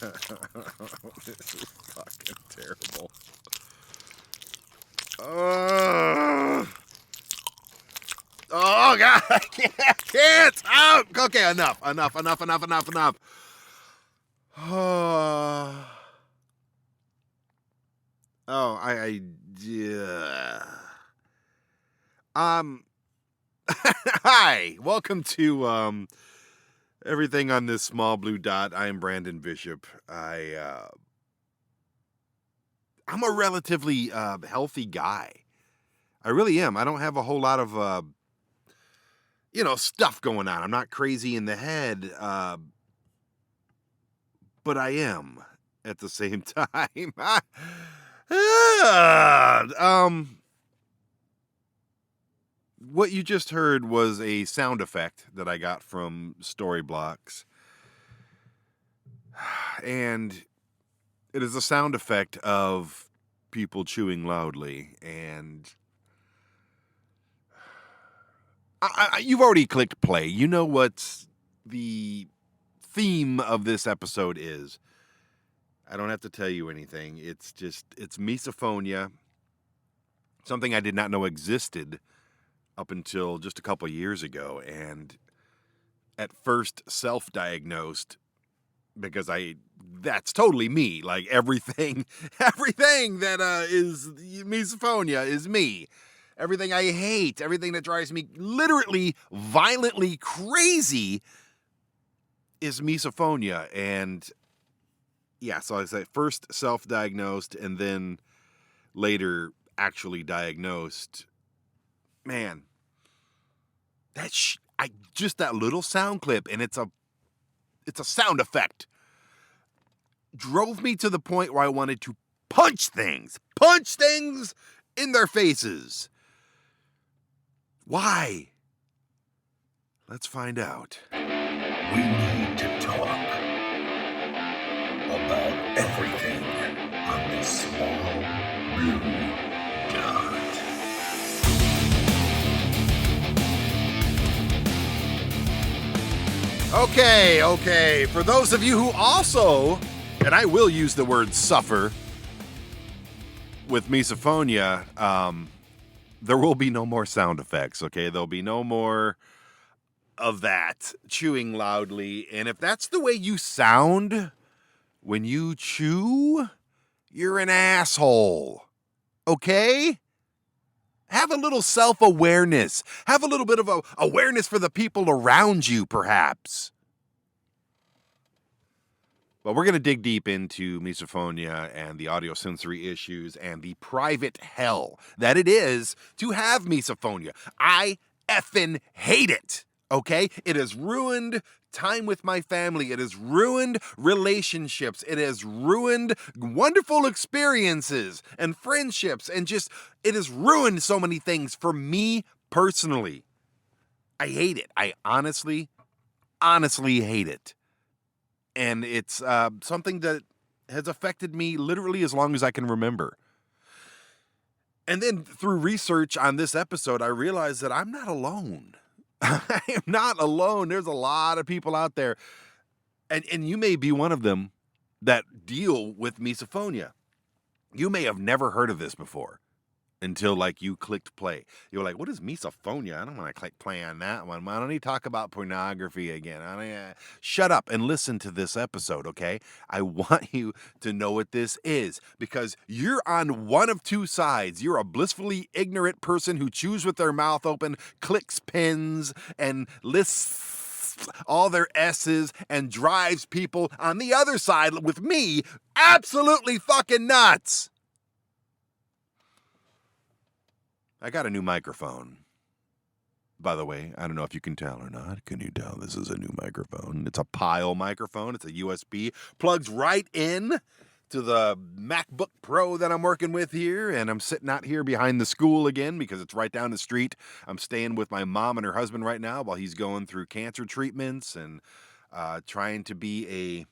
This is fucking terrible. Oh God, I can't. Oh, okay, enough. Oh, yeah. Hi, welcome to everything on this small blue dot. I am Brandon Bishop. I'm a relatively healthy guy. I really am. I don't have a whole lot of stuff going on. I'm not crazy in the head, but I am at the same time. What you just heard was a sound effect that I got from Storyblocks. And it is a sound effect of people chewing loudly. And you've already clicked play. You know what the theme of this episode is. I don't have to tell you anything. It's misophonia, something I did not know existed up until just a couple years ago, and at first self-diagnosed because that's totally me. Like everything that is misophonia is me. Everything I hate, everything that drives me literally violently crazy is misophonia. And yeah, so I say first self-diagnosed and then later actually diagnosed. Man, just that little sound clip, and it's a sound effect, drove me to the point where I wanted to punch things in their faces. Why? Let's find out. We need to talk about everything on this small blue dot. Okay. For those of you who also, and I will use the word suffer with misophonia, there will be no more sound effects, okay? There'll be no more of that chewing loudly. And if that's the way you sound when you chew, you're an asshole, okay? Have a little self-awareness. Have a little bit of awareness for the people around you, perhaps. Well, we're going to dig deep into misophonia and the audiosensory issues and the private hell that it is to have misophonia. I effing hate it, okay? It has ruined time with my family. It has ruined relationships. It has ruined wonderful experiences and friendships, and it has ruined so many things for me personally. I hate it. I honestly hate it. And it's something that has affected me literally as long as I can remember. And then through research on this episode, I realized that I'm not alone. I am not alone. There's a lot of people out there. And you may be one of them that deal with misophonia. You may have never heard of this before until you clicked play. You're like, what is misophonia? I don't want to click play on that one. Why don't you talk about pornography again? Shut up and listen to this episode, okay? I want you to know what this is, because you're on one of two sides. You're a blissfully ignorant person who chews with their mouth open, clicks pins, and lists all their S's and drives people on the other side with me absolutely fucking nuts. I got a new microphone. By the way, I don't know if you can tell or not. Can you tell this is a new microphone? It's a Pile microphone. It's a USB. Plugs right in to the MacBook Pro that I'm working with here. And I'm sitting out here behind the school again because it's right down the street. I'm staying with my mom and her husband right now while he's going through cancer treatments and trying to be a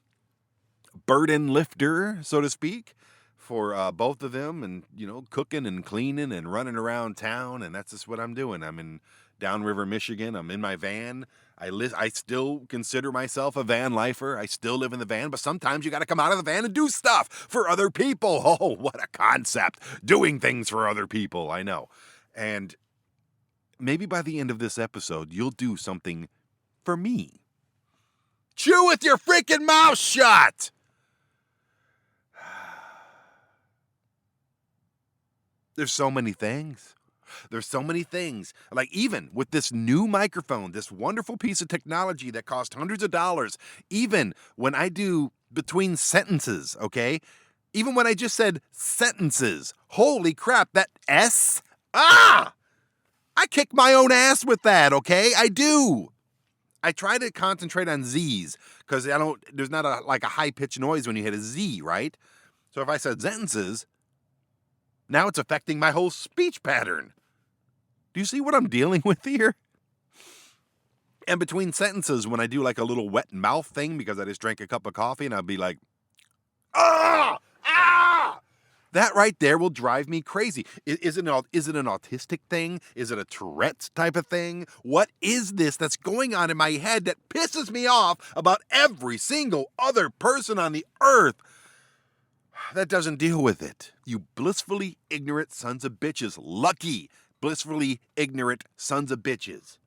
burden lifter, so to speak, for both of them, and cooking and cleaning and running around town, and that's just what I'm doing. I'm in downriver Michigan. I'm in my van. I still consider myself a van lifer. I still live in the van, but sometimes you got to come out of the van and do stuff for other people. Oh, what a concept. Doing things for other people. I know. And maybe by the end of this episode, you'll do something for me. Chew with your freaking mouth shut. There's so many things. There's so many things. Like even with this new microphone, this wonderful piece of technology that cost hundreds of dollars, even when I do between sentences, okay? Even when I just said sentences, holy crap, that S, I kick my own ass with that, okay? I do. I try to concentrate on Z's because there's not a high-pitched noise when you hit a Z, right? So if I said sentences, now it's affecting my whole speech pattern. Do you see what I'm dealing with here? And between sentences, when I do like a little wet mouth thing because I just drank a cup of coffee and I'll be like, ah! That right there will drive me crazy. Is it an autistic thing? Is it a Tourette's type of thing? What is this that's going on in my head that pisses me off about every single other person on the earth that doesn't deal with it? You blissfully ignorant sons of bitches. Lucky blissfully ignorant sons of bitches.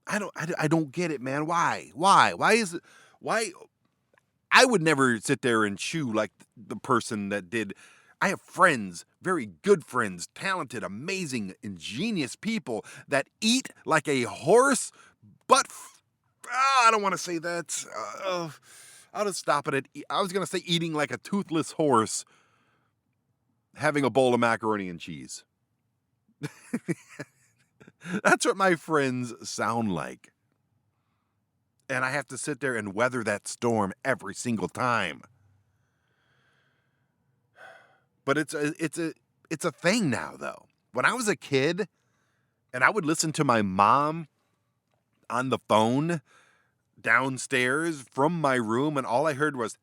I don't get it, man. Why? Why is it? Why? I would never sit there and chew like the person that did. I have friends, very good friends, talented, amazing, ingenious people that eat like a horse, but I don't want to say that. I'll just stop it at. I was going to say eating like a toothless horse, having a bowl of macaroni and cheese. That's what my friends sound like. And I have to sit there and weather that storm every single time. But it's a thing now, though. When I was a kid and I would listen to my mom on the phone downstairs from my room and all I heard was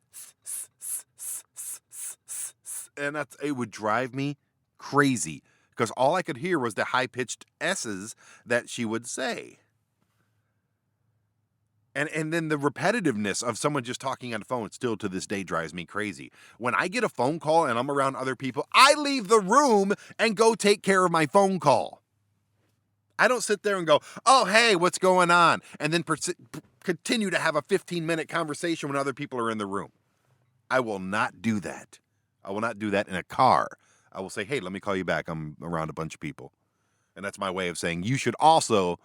and it would drive me crazy because all I could hear was the high-pitched S's that she would say. And then the repetitiveness of someone just talking on the phone still to this day drives me crazy. When I get a phone call and I'm around other people, I leave the room and go take care of my phone call. I don't sit there and go, oh, hey, what's going on? And then continue to have a 15-minute conversation when other people are in the room. I will not do that. I will not do that in a car. I will say, hey, let me call you back. I'm around a bunch of people. And that's my way of saying you should also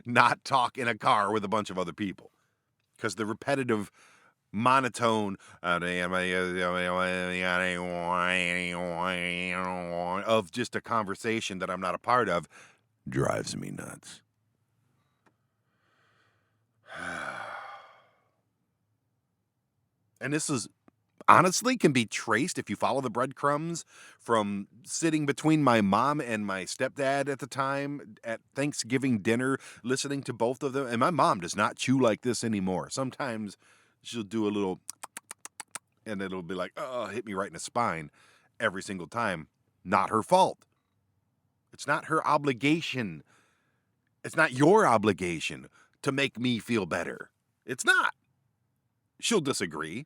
not talk in a car with a bunch of other people. Because the repetitive monotone of just a conversation that I'm not a part of drives me nuts. And this is honestly can be traced if you follow the breadcrumbs from sitting between my mom and my stepdad at the time at Thanksgiving dinner, listening to both of them. And my mom does not chew like this anymore. Sometimes she'll do a little and it'll be like, oh, hit me right in the spine every single time. Not her fault. It's not her obligation. It's not your obligation to make me feel better. It's not. She'll disagree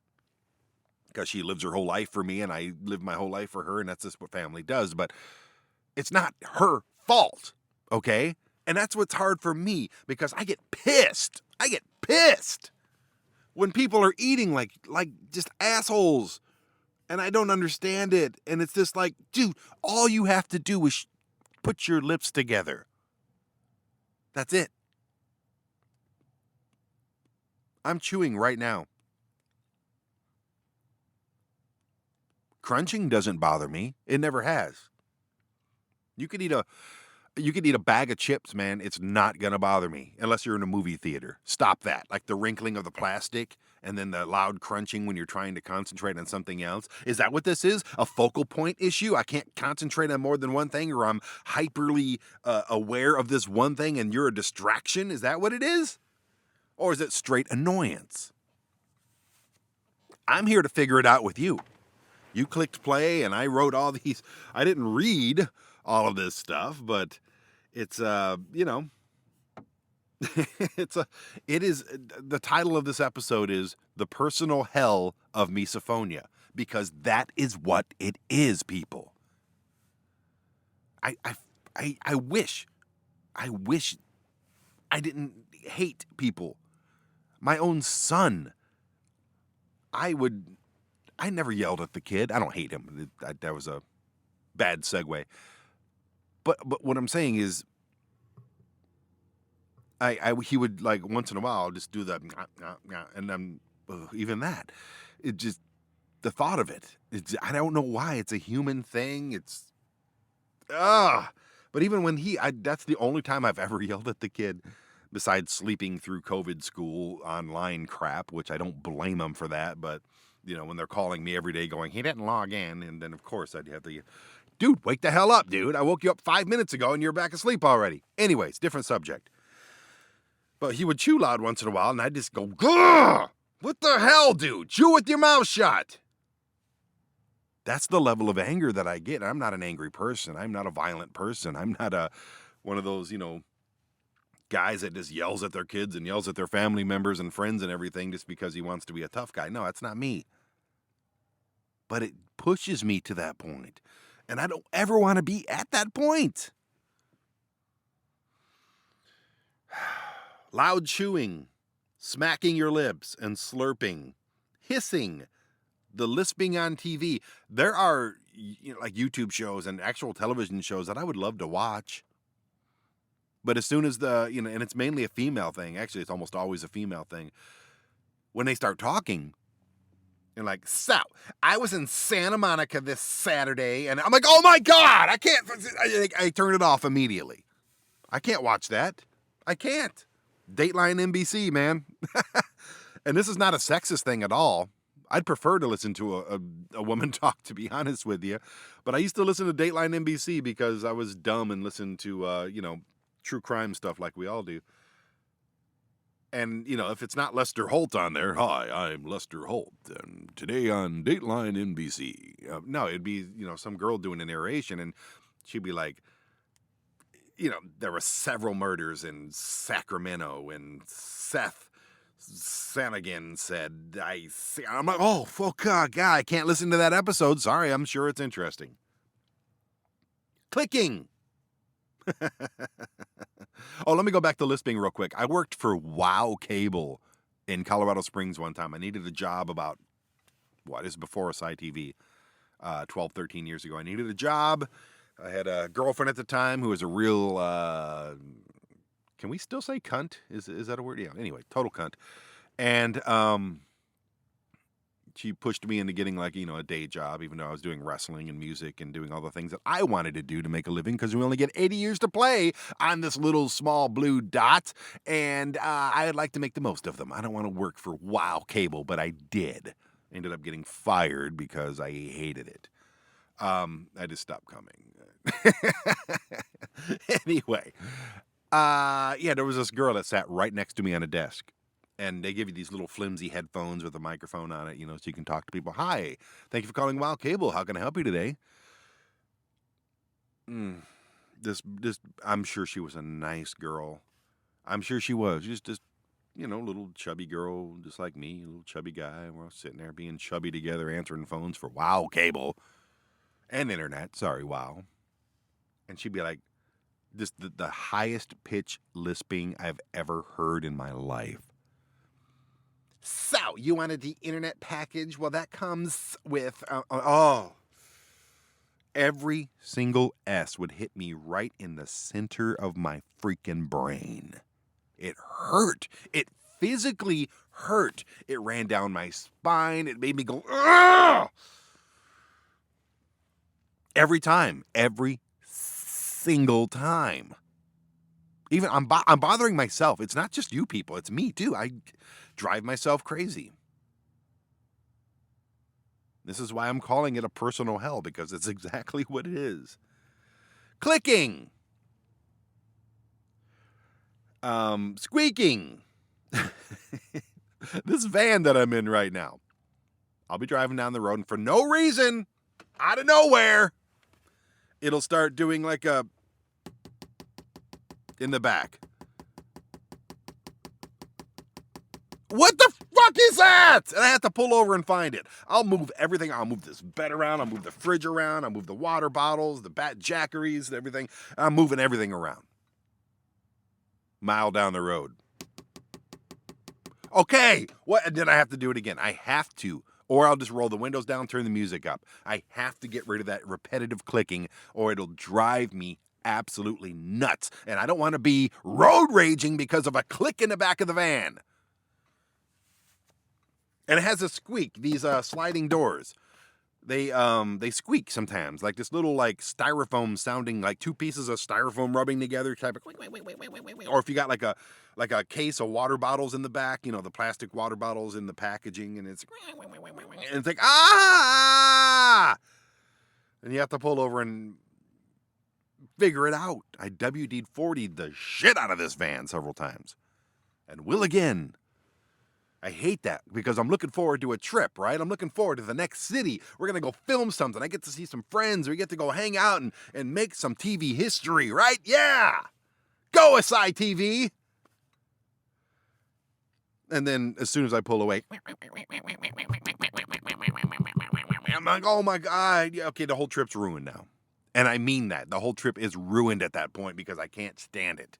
because she lives her whole life for me and I live my whole life for her, and that's just what family does. But it's not her fault, okay? And that's what's hard for me because I get pissed. I get pissed when people are eating like just assholes and I don't understand it. And it's just like, dude, all you have to do is put your lips together. That's it. I'm chewing right now. Crunching doesn't bother me. It never has. You could eat a bag of chips, man. It's not going to bother me unless you're in a movie theater. Stop that. Like the wrinkling of the plastic and then the loud crunching when you're trying to concentrate on something else. Is that what this is? A focal point issue? I can't concentrate on more than one thing, or I'm hyperly aware of this one thing and you're a distraction? Is that what it is? Or is it straight annoyance? I'm here to figure it out with you. You clicked play and I wrote all these. I didn't read all of this stuff, but It's it's a it is the title of this episode is The Personal Hell of Misophonia, because that is what it is, people. I wish I didn't hate people. My own son. I never yelled at the kid. I don't hate him. That was a bad segue. But what I'm saying is, he would, like, once in a while just do that, and then even that, it just, the thought of it, I don't know why. It's a human thing. It's but even when that's the only time I've ever yelled at the kid, besides sleeping through COVID school online crap, which I don't blame him for that. But when they're calling me every day going, he didn't log in, and then of course I'd have to, dude, wake the hell up, dude. I woke you up 5 minutes ago and you're back asleep already. Anyways, different subject. But he would chew loud once in a while, and I'd just go, Gah! What the hell, dude? Chew with your mouth shut. That's the level of anger that I get. I'm not an angry person. I'm not a violent person. I'm not one of those, guys that just yells at their kids and yells at their family members and friends and everything just because he wants to be a tough guy. No, that's not me. But it pushes me to that point, and I don't ever want to be at that point. Loud chewing, smacking your lips and slurping, hissing, the lisping on TV. There are like YouTube shows and actual television shows that I would love to watch. But as soon as and it's mainly a female thing. Actually, it's almost always a female thing. When they start talking, and like, so, I was in Santa Monica this Saturday, and I'm like, oh my God, I can't. I turn it off immediately. I can't watch that. I can't. Dateline NBC, man. And this is not a sexist thing at all. I'd prefer to listen to a woman talk, to be honest with you. But I used to listen to Dateline NBC because I was dumb and listened to, true crime stuff like we all do. And, if it's not Lester Holt on there, hi, I'm Lester Holt, and today on Dateline NBC. No, it'd be, some girl doing a narration, and she'd be like, there were several murders in Sacramento, and Seth Sanigan said, I'm like, oh, fuck, God, I can't listen to that episode. Sorry, I'm sure it's interesting. Clicking. Oh, let me go back to lisping real quick. I worked for WOW Cable in Colorado Springs one time. I needed a job about, this is before SciTV, 12, 13 years ago. I needed a job. I had a girlfriend at the time who was a real, can we still say cunt? Is that a word? Yeah, anyway, total cunt. And she pushed me into getting a day job, even though I was doing wrestling and music and doing all the things that I wanted to do to make a living, because we only get 80 years to play on this little small blue dot, and I'd like to make the most of them. I don't want to work for WOW Cable, but I did. Ended up getting fired because I hated it. I just stopped coming. Anyway, there was this girl that sat right next to me on a desk. And they give you these little flimsy headphones with a microphone on it, so you can talk to people. Hi, thank you for calling WOW Cable. How can I help you today? I'm sure she was a nice girl. I'm sure she was. Just little chubby girl, just like me, a little chubby guy. We're all sitting there being chubby together, answering phones for WOW Cable and internet. Sorry, WOW. And she'd be like, just the highest pitch lisping I've ever heard in my life. So, you wanted the internet package? Well, that comes with, every single S would hit me right in the center of my freaking brain. It hurt. It physically hurt. It ran down my spine. It made me go, ugh! Every time. Every single time. Even I'm bothering myself. It's not just you people. It's me too. I drive myself crazy. This is why I'm calling it a personal hell, because it's exactly what it is. Clicking. Squeaking. This van that I'm in right now. I'll be driving down the road, and for no reason, out of nowhere, it'll start doing like a in the back. What the fuck is that? And I have to pull over and find it. I'll move everything. I'll move this bed around. I'll move the fridge around. I'll move the water bottles, the bat jackeries, everything. I'm moving everything around. Mile down the road. Okay, what? And then I have to do it again. I have to. Or I'll just roll the windows down, turn the music up. I have to get rid of that repetitive clicking, or it'll drive me absolutely nuts. And I don't want to be road raging because of a click in the back of the van. And it has a squeak. These sliding doors, they squeak sometimes, like this little like styrofoam sounding, like two pieces of styrofoam rubbing together type of. Or if you got like a case of water bottles in the back, you know, the plastic water bottles in the packaging, and it's like ah, and you have to pull over and figure it out. I WD-40'd the shit out of this van several times, and will again. I hate that because I'm looking forward to a trip, right? I'm looking forward to the next city. We're going to go film something. I get to see some friends. We get to go hang out and make some TV history, right? Yeah! Go, Asai TV! And then as soon as I pull away, I'm like, oh my God. Yeah, okay, the whole trip's ruined now. And I mean that. The whole trip is ruined at that point because I can't stand it.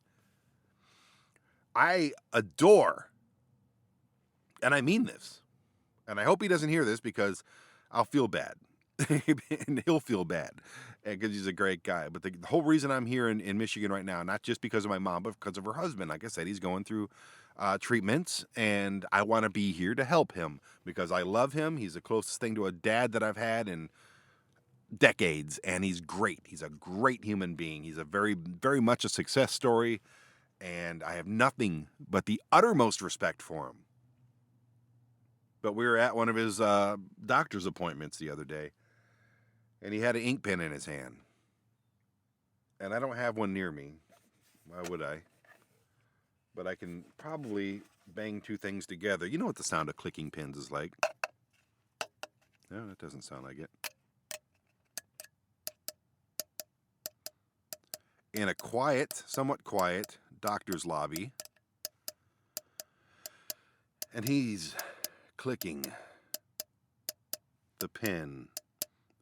I adore, and I mean this, and I hope he doesn't hear this because I'll feel bad. And he'll feel bad because he's a great guy. But the whole reason I'm here in Michigan right now, not just because of my mom, but because of her husband. Like I said, he's going through treatments, and I want to be here to help him because I love him. He's the closest thing to a dad that I've had in decades, and he's great. He's a great human being. He's a very, very much a success story, and I have nothing but the uttermost respect for him. But we were at one of his doctor's appointments the other day, and he had an ink pen in his hand. And I don't have one near me. Why would I? But I can probably bang two things together. You know what the sound of clicking pins is like. No, that doesn't sound like it. In a quiet, somewhat quiet, doctor's lobby. And he's clicking the pen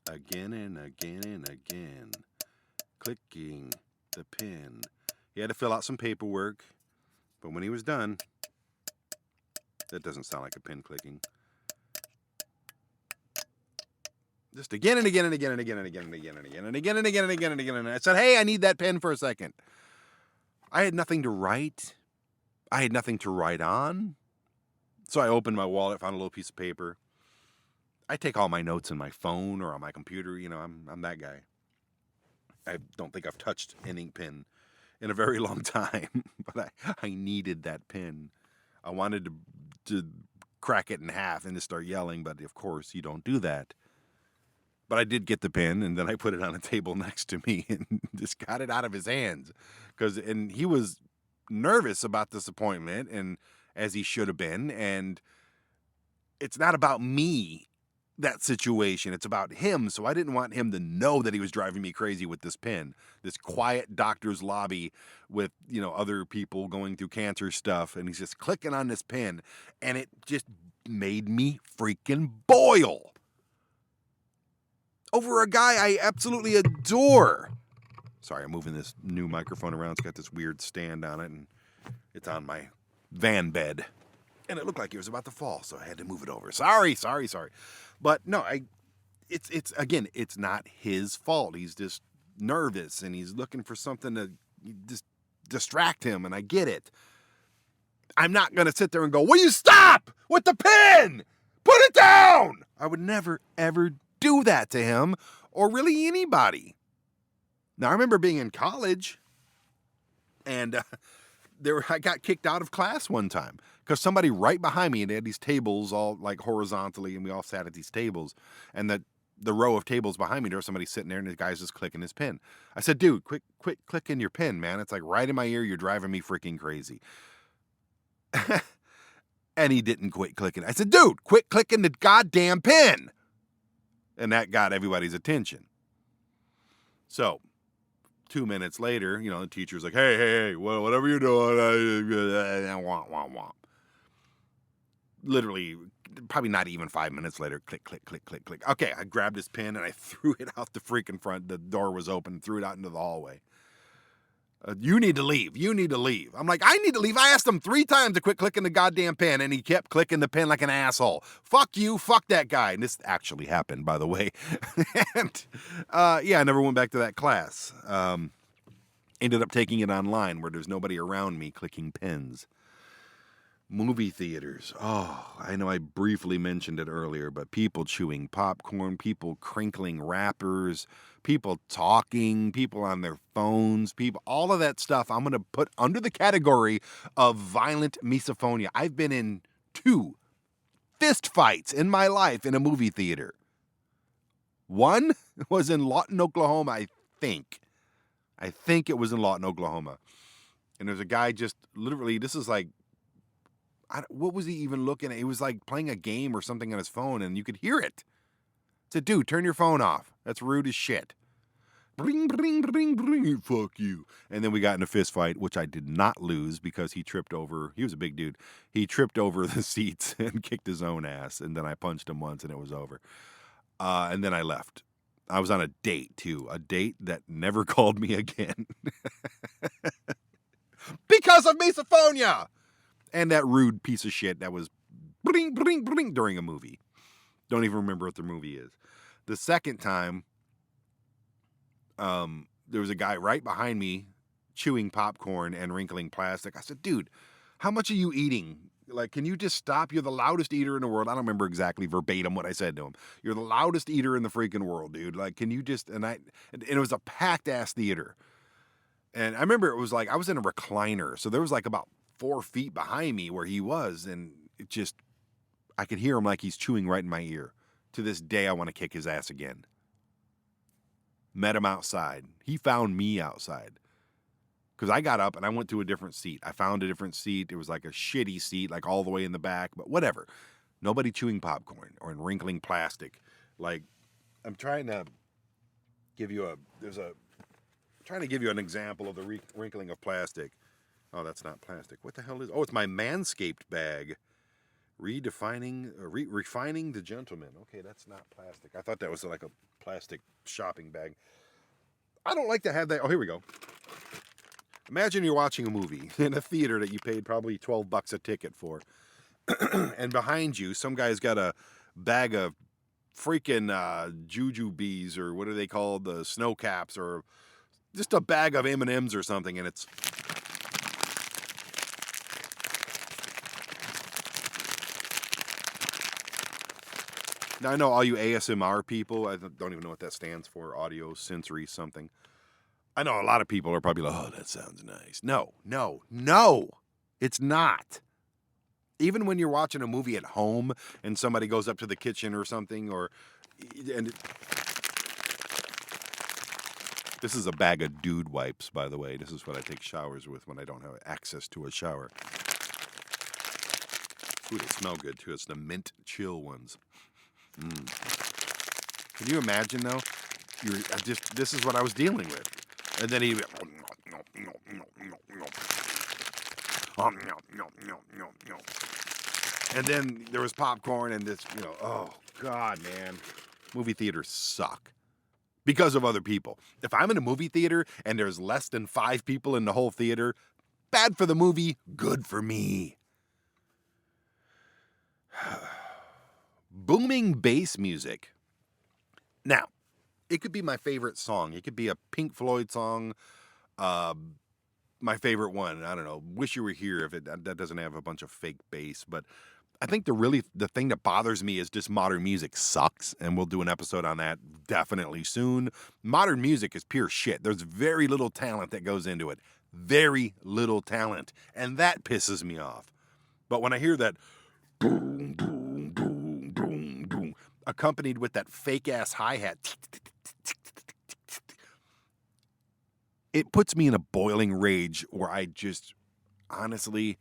again and again and again. Clicking the pen. He had to fill out some paperwork, but when he was done, that doesn't sound like a pen clicking. Just again and again and again and again and again and again and again and again and again and again and again. And I said, hey, I need that pen for a second. I had nothing to write. I had nothing to write on. So I opened my wallet, found a little piece of paper. I take all my notes in my phone or on my computer. You know, I'm that guy. I don't think I've touched an ink pen in a very long time, but I needed that pen. I wanted to crack it in half and just start yelling, but of course you don't do that. But I did get the pen, and then I put it on a table next to me and just got it out of his hands. And he was nervous about this appointment, and as he should have been. And it's not about me, that situation. It's about him. So I didn't want him to know that he was driving me crazy with this pen. This quiet doctor's lobby with, you know, other people going through cancer stuff. And he's just clicking on this pen. And it just made me freaking boil. Over a guy I absolutely adore. Sorry, I'm moving this new microphone around. It's got this weird stand on it, and it's on my van bed. And it looked like it was about to fall, so I had to move it over. Sorry. But no, it's not his fault. He's just nervous, and he's looking for something to just distract him, and I get it. I'm not going to sit there and go, will you stop with the pen? Put it down! I would never, ever do that to him, or really anybody. Now, I remember being in college, and I got kicked out of class one time because somebody right behind me, and they had these tables all like horizontally, and we all sat at these tables, and the row of tables behind me, there was somebody sitting there, and the guy's just clicking his pen. I said, dude, quit clicking your pen, man. It's like right in my ear. You're driving me freaking crazy. And he didn't quit clicking. I said, dude, quit clicking the goddamn pen. And that got everybody's attention. So 2 minutes later, the teacher's like, hey, whatever you're doing, womp, womp, womp. Literally, probably not even 5 minutes later, click, click, click, click, click. Okay, I grabbed his pen and I threw it out the freaking front. The door was open, threw it out into the hallway. You need to leave. You need to leave. I'm like, I need to leave. I asked him 3 times to quit clicking the goddamn pen, and he kept clicking the pen like an asshole. Fuck you. Fuck that guy. And this actually happened, by the way. And I never went back to that class. Ended up taking it online where there's nobody around me clicking pens. Movie theaters. Oh, I know I briefly mentioned it earlier, but people chewing popcorn, people crinkling wrappers, people talking, people on their phones, all of that stuff I'm going to put under the category of violent misophonia. I've been in 2 fist fights in my life in a movie theater. One was in Lawton, Oklahoma, I think. I think it was in Lawton, Oklahoma. And there's a guy just literally, this is like, what was he even looking at? He was like playing a game or something on his phone, and you could hear it. I said, dude, turn your phone off. That's rude as shit. Bring, bring, bring, bring, fuck you. And then we got in a fist fight, which I did not lose because he was a big dude. He tripped over the seats and kicked his own ass. And then I punched him once and it was over. And then I left. I was on a date too. A date that never called me again. Because of misophonia. And that rude piece of shit that was bring, bring, bring during a movie. Don't even remember what the movie is. The second time, there was a guy right behind me chewing popcorn and wrinkling plastic. I said, dude, how much are you eating? Like, can you just stop? You're the loudest eater in the world. I don't remember exactly verbatim what I said to him. You're the loudest eater in the freaking world, dude. Like, can you just, and it was a packed ass theater. And I remember it was like, I was in a recliner. So there was like about 4 feet behind me where he was. And it just, I could hear him like he's chewing right in my ear. To this day, I want to kick his ass again. Met him outside. He found me outside. Because I got up and I went to a different seat. I found a different seat. It was like a shitty seat, like all the way in the back, but whatever. Nobody chewing popcorn or wrinkling plastic. Like, I'm trying to give you an example of the wrinkling of plastic. Oh, that's not plastic. What the hell is? Oh, it's my Manscaped bag. Refining the gentleman. Okay, that's not plastic. I thought that was like a plastic shopping bag. I don't like to have that. Oh, here we go. Imagine you're watching a movie in a theater that you paid probably $12 a ticket for. And behind you, some guy's got a bag of freaking jujubes, or what are they called? The snow caps, or just a bag of M&Ms or something, and it's... Now, I know all you ASMR people, I don't even know what that stands for, audio sensory something. I know a lot of people are probably like, oh, that sounds nice. No, it's not. Even when you're watching a movie at home and somebody goes up to the kitchen or something, this is a bag of dude wipes, by the way. This is what I take showers with when I don't have access to a shower. Ooh, they smell good too. It's the mint chill ones. Can you imagine though? This is what I was dealing with. And then he and then there was popcorn and this, oh God, man. Movie theaters suck. Because of other people. If I'm in a movie theater and there's less than 5 people in the whole theater, bad for the movie, good for me. Booming bass music. Now, it could be my favorite song. It could be a Pink Floyd song. My favorite one, I don't know, Wish You Were Here, if that doesn't have a bunch of fake bass. But I think the thing that bothers me is just modern music sucks. And we'll do an episode on that definitely soon. Modern music is pure shit. There's very little talent that goes into it. Very little talent. And that pisses me off. But when I hear that boom, boom, boom, boom, boom, accompanied with that fake ass hi-hat, it puts me in a boiling rage where I just, honestly,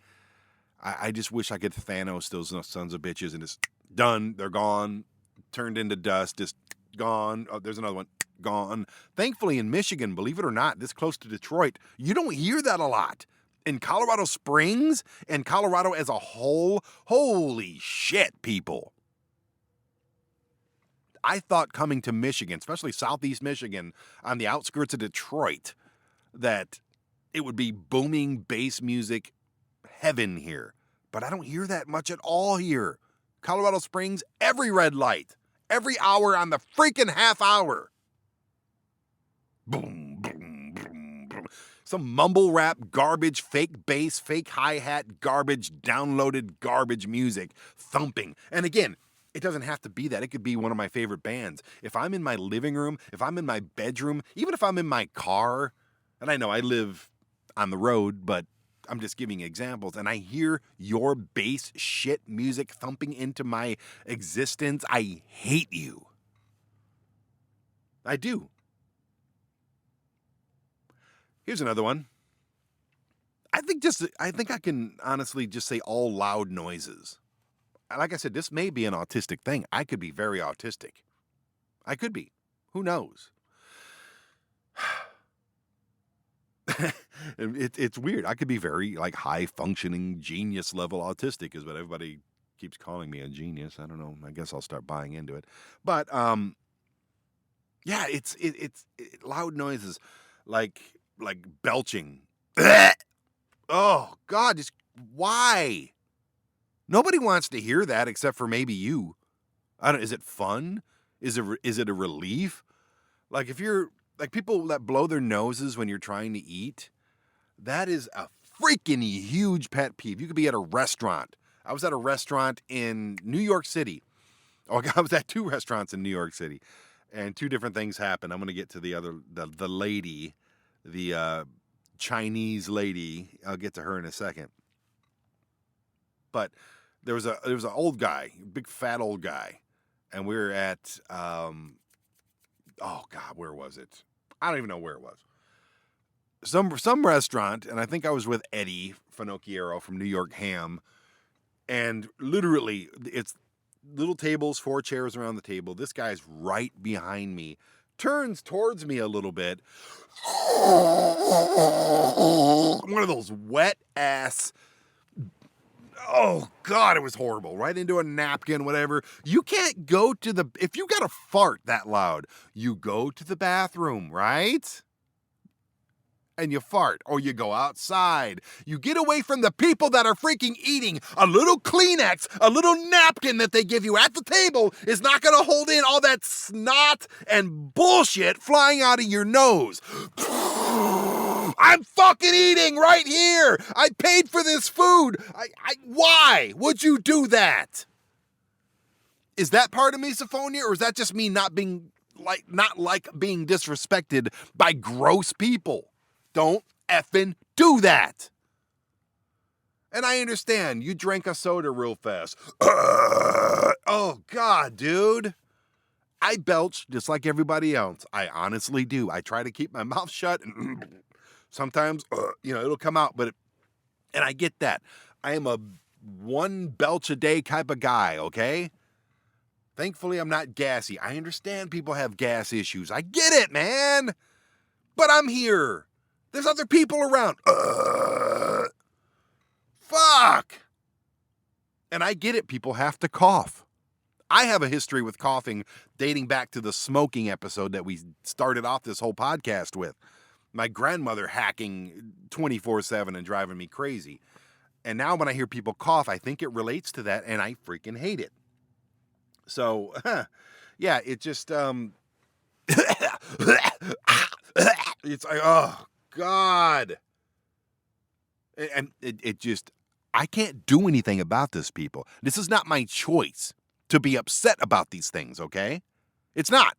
I just wish I could Thanos those sons of bitches and just done, they're gone, turned into dust, just gone. Oh, there's another one. gone. Thankfully, in Michigan, believe it or not, this close to Detroit, you don't hear that a lot. In Colorado Springs and Colorado as a whole, holy shit, people. I thought coming to Michigan, especially Southeast Michigan, on the outskirts of Detroit, that it would be booming bass music heaven here. But I don't hear that much at all here. Colorado Springs, every red light, every hour on the freaking half hour. Boom, boom, boom, boom. Some mumble rap, garbage, fake bass, fake hi-hat, garbage, downloaded garbage music, thumping. And again, it doesn't have to be that. It could be one of my favorite bands. If I'm in my living room, if I'm in my bedroom, even if I'm in my car, and I know I live on the road, but I'm just giving examples, and I hear your bass shit music thumping into my existence, I hate you. I do. Here's another one. I think I can honestly just say all loud noises. Like I said, this may be an autistic thing. I could be very autistic. I could be. Who knows? It's weird. I could be very like high functioning genius level autistic is what everybody keeps calling me, a genius. I don't know. I guess I'll start buying into it. But yeah, it's loud noises like belching. Oh God, just why? Nobody wants to hear that except for maybe you. I don't. Is it fun? Is it a relief? Like if you're like people that blow their noses when you're trying to eat, that is a freaking huge pet peeve. You could be at a restaurant. I was at a restaurant in New York City. Oh, I was at 2 restaurants in New York City, and 2 different things happened. I'm going to get to the lady, the Chinese lady. I'll get to her in a second. But there was an old guy, big fat old guy, and we were at oh God, where was it? I don't even know where it was. Some restaurant, and I think I was with Eddie Finocchiero from New York Ham, and literally it's little tables, 4 chairs around the table. This guy's right behind me, turns towards me a little bit. One of those wet ass. Oh God, it was horrible. Right into a napkin, whatever. You can't go to if you got to fart that loud, you go to the bathroom, right? And you fart, or you go outside. You get away from the people that are freaking eating. A little Kleenex, a little napkin that they give you at the table is not going to hold in all that snot and bullshit flying out of your nose. I'm fucking eating right here. I paid for this food. Why would you do that? Is that part of misophonia, or is that just me not being being disrespected by gross people? Don't effing do that. And I understand you drank a soda real fast. Oh God, dude. I belch just like everybody else. I honestly do. I try to keep my mouth shut, and sometimes, it'll come out. And I get that. I am a 1 belch a day type of guy, okay? Thankfully, I'm not gassy. I understand people have gas issues. I get it, man. But I'm here. There's other people around. Fuck. And I get it. People have to cough. I have a history with coughing dating back to the smoking episode that we started off this whole podcast with. My grandmother hacking 24/7 and driving me crazy. And now when I hear people cough, I think it relates to that, and I freaking hate it. So, yeah, it just, it's like, oh, God. And it just, I can't do anything about this, people. This is not my choice to be upset about these things, okay? It's not.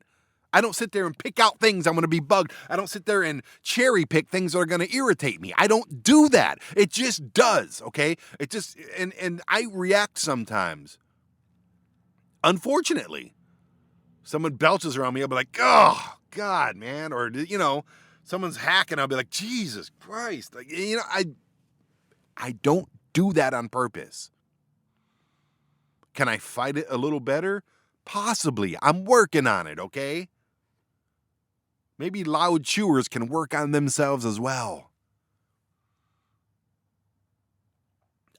I don't sit there and pick out things I'm going to be bugged. I don't sit there and cherry pick things that are going to irritate me. I don't do that. It just does, okay? It just, and I react sometimes. Unfortunately, someone belches around me, I'll be like, oh, God, man. Or, someone's hacking, I'll be like, Jesus Christ. Like, I don't do that on purpose. Can I fight it a little better? Possibly. I'm working on it, okay? Maybe loud chewers can work on themselves as well.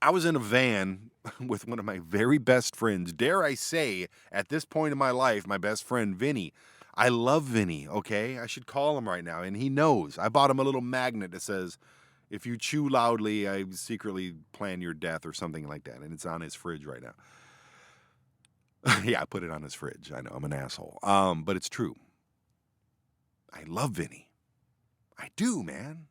I was in a van with one of my very best friends. Dare I say, at this point in my life, my best friend, Vinny. I love Vinny, okay? I should call him right now, and he knows. I bought him a little magnet that says, if you chew loudly, I secretly plan your death or something like that, and it's on his fridge right now. Yeah, I put it on his fridge. I know, I'm an asshole. But it's true. I love Vinny. I do, man.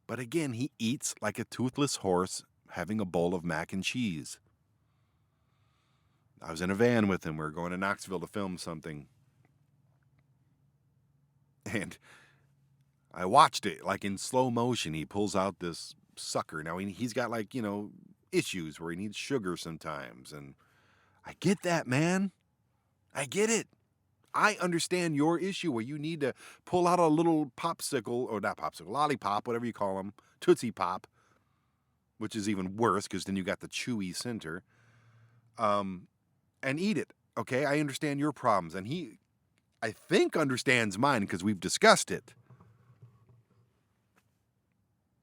But again, he eats like a toothless horse having a bowl of mac and cheese. I was in a van with him. We were going to Knoxville to film something. And I watched it like in slow motion. He pulls out this sucker. Now, he's got like, issues where he needs sugar sometimes. And I get that, man. I get it. I understand your issue where you need to pull out a little popsicle, or not popsicle, lollipop, whatever you call them, Tootsie Pop, which is even worse because then you got the chewy center, and eat it, okay? I understand your problems, and he, I think, understands mine because we've discussed it.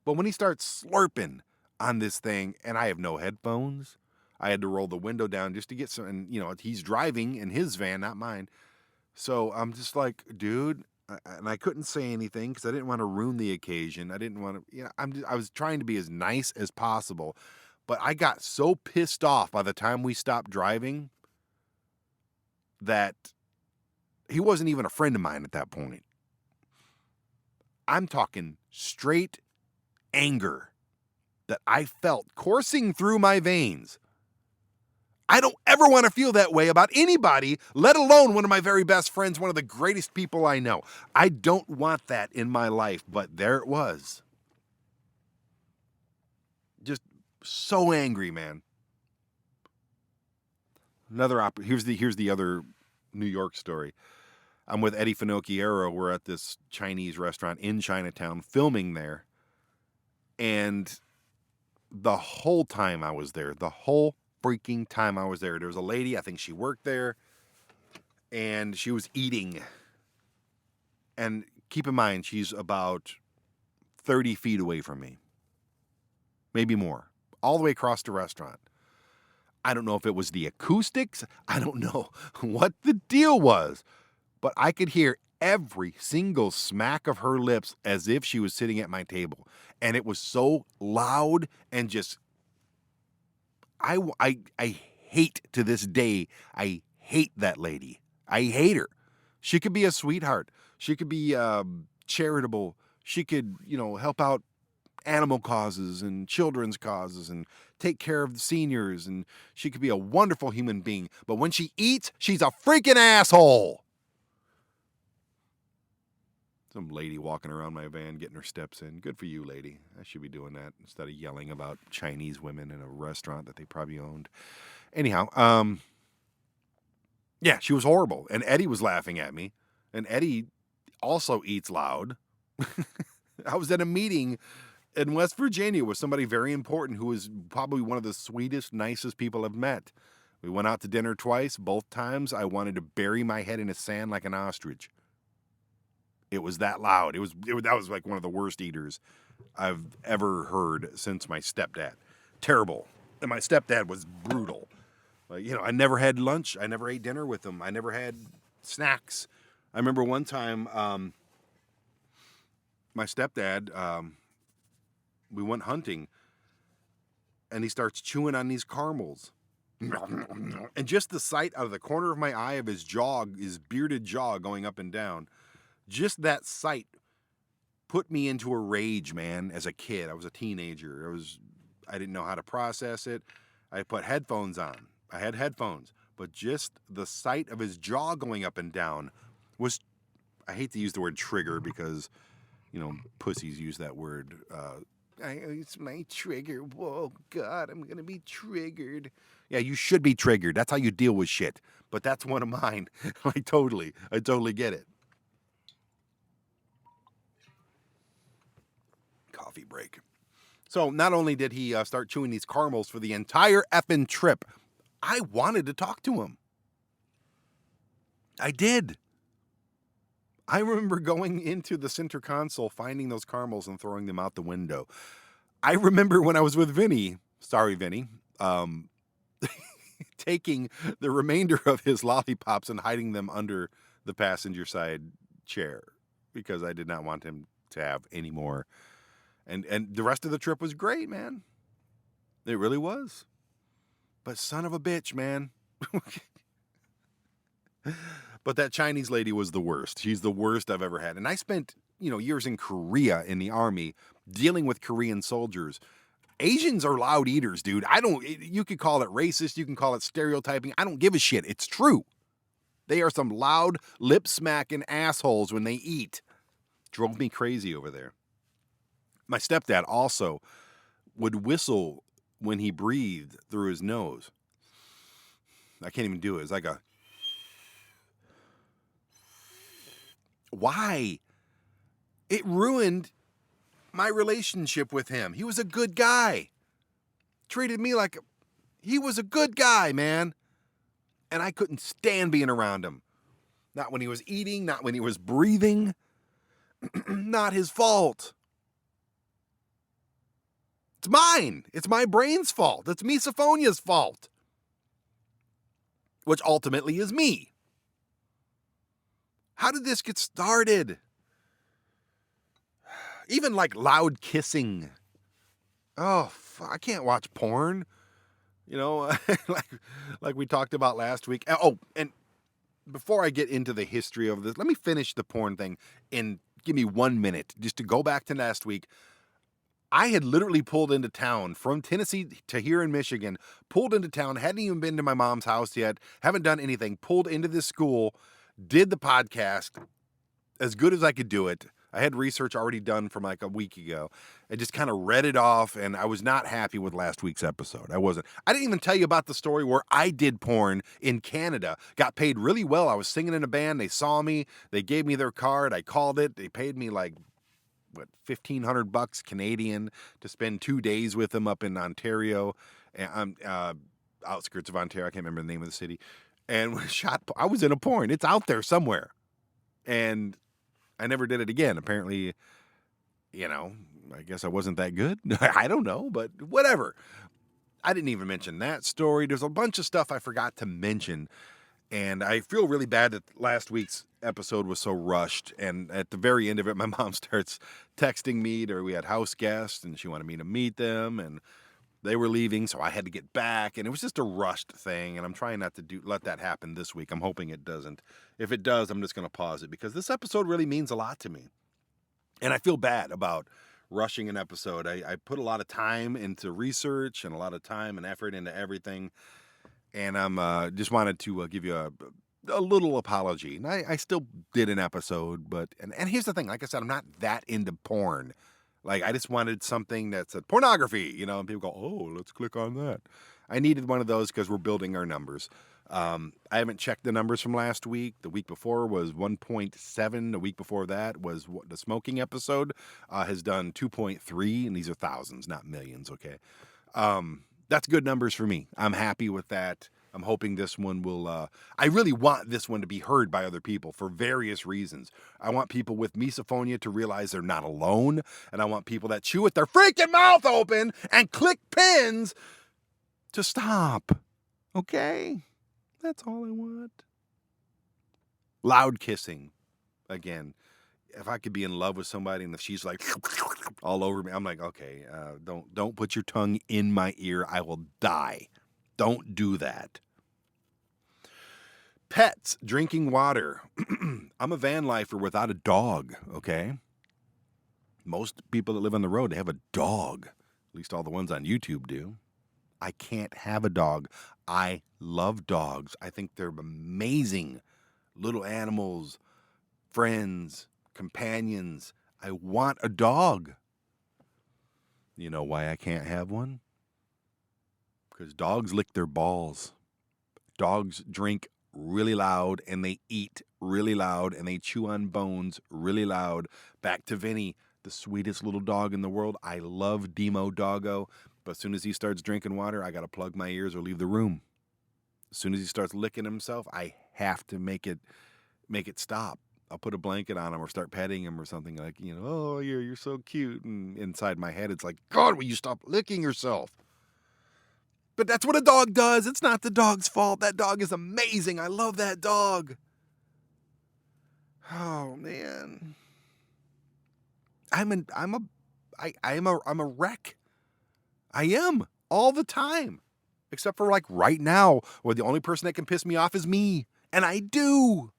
But when he starts slurping on this thing, and I have no headphones, I had to roll the window down just to get some, and, he's driving in his van, not mine. So I'm just like, dude, and I couldn't say anything because I didn't want to ruin the occasion. I didn't want to, I was trying to be as nice as possible, but I got so pissed off by the time we stopped driving that he wasn't even a friend of mine at that point. I'm talking straight anger that I felt coursing through my veins. I don't ever want to feel that way about anybody, let alone one of my very best friends, one of the greatest people I know. I don't want that in my life, but there it was. Just so angry, man. Here's the other New York story. I'm with Eddie Finocchiero. We're at this Chinese restaurant in Chinatown filming there. And the whole time I was there, there was a lady, I think she worked there, and she was eating. And keep in mind, she's about 30 feet away from me, maybe more, all the way across the restaurant. I don't know if it was the acoustics. I don't know what the deal was, but I could hear every single smack of her lips as if she was sitting at my table. And it was so loud and just, I hate to this day, I hate that lady. I hate her. She could be a sweetheart. She could be charitable. She could, help out animal causes and children's causes and take care of the seniors. And she could be a wonderful human being. But when she eats, she's a freaking asshole. Some lady walking around my van getting her steps in. Good for you, lady. I should be doing that instead of yelling about Chinese women in a restaurant that they probably owned. Anyhow, yeah, she was horrible. And Eddie was laughing at me. And Eddie also eats loud. I was at a meeting in West Virginia with somebody very important who is probably one of the sweetest, nicest people I've met. We went out to dinner twice. Both times I wanted to bury my head in the sand like an ostrich. It was that loud. That was like one of the worst eaters I've ever heard since my stepdad. Terrible. And my stepdad was brutal. Like, I never had lunch. I never ate dinner with him. I never had snacks. I remember one time, my stepdad, we went hunting, and he starts chewing on these caramels. And just the sight out of the corner of my eye of his jaw, his bearded jaw going up and down, just that sight put me into a rage, man, as a kid. I was a teenager. I didn't know how to process it. I put headphones on. I had headphones. But just the sight of his jaw going up and down was, I hate to use the word trigger because, pussies use that word. It's my trigger. Whoa, God, I'm going to be triggered. Yeah, you should be triggered. That's how you deal with shit. But that's one of mine. I totally get it. Coffee break. So not only did he start chewing these caramels for the entire effing trip, I wanted to talk to him. I did. I remember going into the center console, finding those caramels and throwing them out the window. I remember when I was with Vinny, sorry, Vinny, taking the remainder of his lollipops and hiding them under the passenger side chair because I did not want him to have any more. And the rest of the trip was great, man. It really was. But son of a bitch, man. But that Chinese lady was the worst. She's the worst I've ever had. And I spent, years in Korea in the army dealing with Korean soldiers. Asians are loud eaters, dude. You could call it racist. You can call it stereotyping. I don't give a shit. It's true. They are some loud, lip-smacking assholes when they eat. Drove me crazy over there. My stepdad also would whistle when he breathed through his nose. I can't even do it. It's like a... Why? It ruined my relationship with him. He was a good guy. Treated me like... He was a good guy, man. And I couldn't stand being around him. Not when he was eating, not when he was breathing. Not his fault. It's mine. It's my brain's fault. It's Misophonia's fault. Which ultimately is me. How did this get started? Even like loud kissing. Oh, I can't watch porn. Like we talked about last week. Oh, and before I get into the history of this, let me finish the porn thing and give me 1 minute just to go back to last week. I had literally pulled into town from Tennessee to here in Michigan, pulled into town, hadn't even been to my mom's house yet, haven't done anything, pulled into this school, did the podcast as good as I could do it. I had research already done from like a week ago. I just kind of read it off, and I was not happy with last week's episode. I wasn't. I didn't even tell you about the story where I did porn in Canada, got paid really well. I was singing in a band. They saw me. They gave me their card. I called it. They paid me like, $1,500 Canadian to spend 2 days with them up in Ontario, and outskirts of Ontario. I can't remember the name of the city. And I was in a porn. It's out there somewhere. And I never did it again. Apparently, I guess I wasn't that good. I don't know, but whatever. I didn't even mention that story. There's a bunch of stuff I forgot to mention. And I feel really bad that last week's episode was so rushed. And at the very end of it, my mom starts texting me. We had house guests, and she wanted me to meet them. And they were leaving, so I had to get back. And it was just a rushed thing. And I'm trying not to let that happen this week. I'm hoping it doesn't. If it does, I'm just going to pause it because this episode really means a lot to me. And I feel bad about rushing an episode. I put a lot of time into research and a lot of time and effort into everything. And I'm just wanted to give you a little apology. And I still did an episode, but and here's the thing. Like I said, I'm not that into porn. Like I just wanted something that said pornography, and people go, "Oh, let's click on that." I needed one of those because we're building our numbers. I haven't checked the numbers from last week. The week before was 1.7. The week before that was the smoking episode has done 2.3, and these are thousands, not millions. Okay. That's good numbers for me. I'm happy with that. I'm hoping this one will... I really want this one to be heard by other people for various reasons. I want people with misophonia to realize they're not alone, and I want people that chew with their freaking mouth open and click pins to stop. Okay? That's all I want. Loud kissing. Again, if I could be in love with somebody and if she's like all over me, I'm like, okay, don't put your tongue in my ear. I will die. Don't do that. Pets drinking water. I'm a van lifer without a dog, okay? Most people that live on the road, they have a dog. At least all the ones on YouTube do. I can't have a dog. I love dogs. I think they're amazing little animals, friends, companions. I want a dog. You know why I can't have one? Because dogs lick their balls. Dogs drink really loud and they eat really loud and they chew on bones really loud. Back to Vinny, the sweetest little dog in the world. I love Demo Doggo, but as soon as he starts drinking water, I got to plug my ears or leave the room. As soon as he starts licking himself, I have to make it stop. I'll put a blanket on him or start petting him or something like, oh, you're so cute. And inside my head, it's like, God, will you stop licking yourself? But that's what a dog does. It's not the dog's fault. That dog is amazing. I love that dog. Oh, man. I'm a wreck. I am all the time. Except for like right now, where the only person that can piss me off is me. And I do.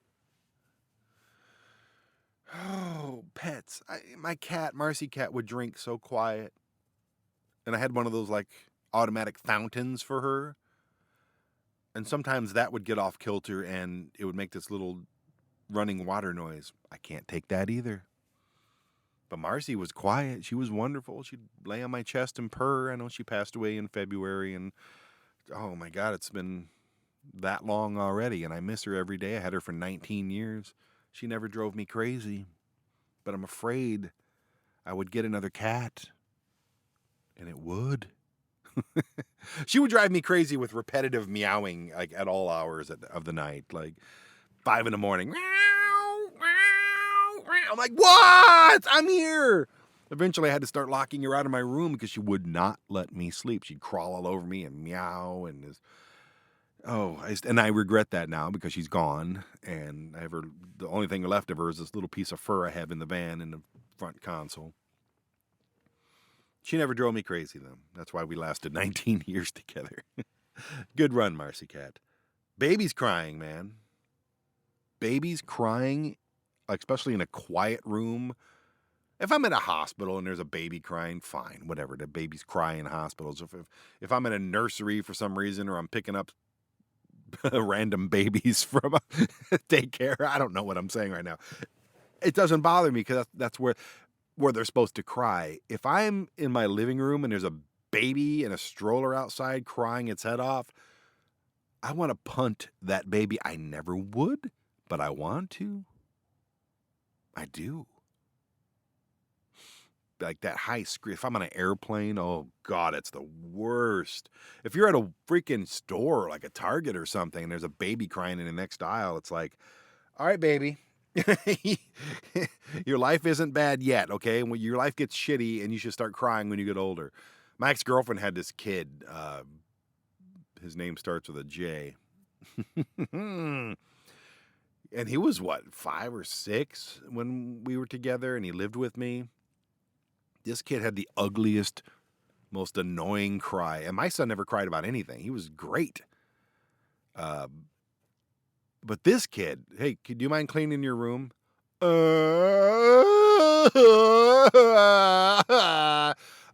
Oh, pets. My cat, Marcy cat, would drink so quiet. And I had one of those like automatic fountains for her. And sometimes that would get off kilter and it would make this little running water noise. I can't take that either. But Marcy was quiet. She was wonderful. She'd lay on my chest and purr. I know she passed away in February. And oh my God, it's been that long already. And I miss her every day. I had her for 19 years. She never drove me crazy. But I'm afraid I would get another cat. And it would. She would drive me crazy with repetitive meowing like at all hours of the night. Like 5 a.m. I'm like, what? I'm here. Eventually, I had to start locking her out of my room because she would not let me sleep. She'd crawl all over me and meow. And I regret that now because she's gone. And the only thing left of her is this little piece of fur I have in the van in the front console. She never drove me crazy, though. That's why we lasted 19 years together. Good run, Marcy Cat. Baby's crying, man. Baby's crying, especially in a quiet room. If I'm in a hospital and there's a baby crying, fine, whatever. The babies cry in hospitals. If I'm in a nursery for some reason or I'm picking up random babies from a daycare, I don't know what I'm saying right now. It doesn't bother me because that's where they're supposed to cry. If I'm in my living room and there's a baby in a stroller outside crying its head off, I want to punt that baby. I never would, but I want to. I do. Like that high scream. If I'm on an airplane, oh God, it's the worst. If you're at a freaking store, like a Target or something, and there's a baby crying in the next aisle, it's like, all right, baby. Your life isn't bad yet, okay? When your life gets shitty and you should start crying when you get older. My ex-girlfriend had this kid. His name starts with a J. And he was, 5 or 6 when we were together and he lived with me. This kid had the ugliest, most annoying cry. And my son never cried about anything. He was great. But this kid, hey, do you mind cleaning your room?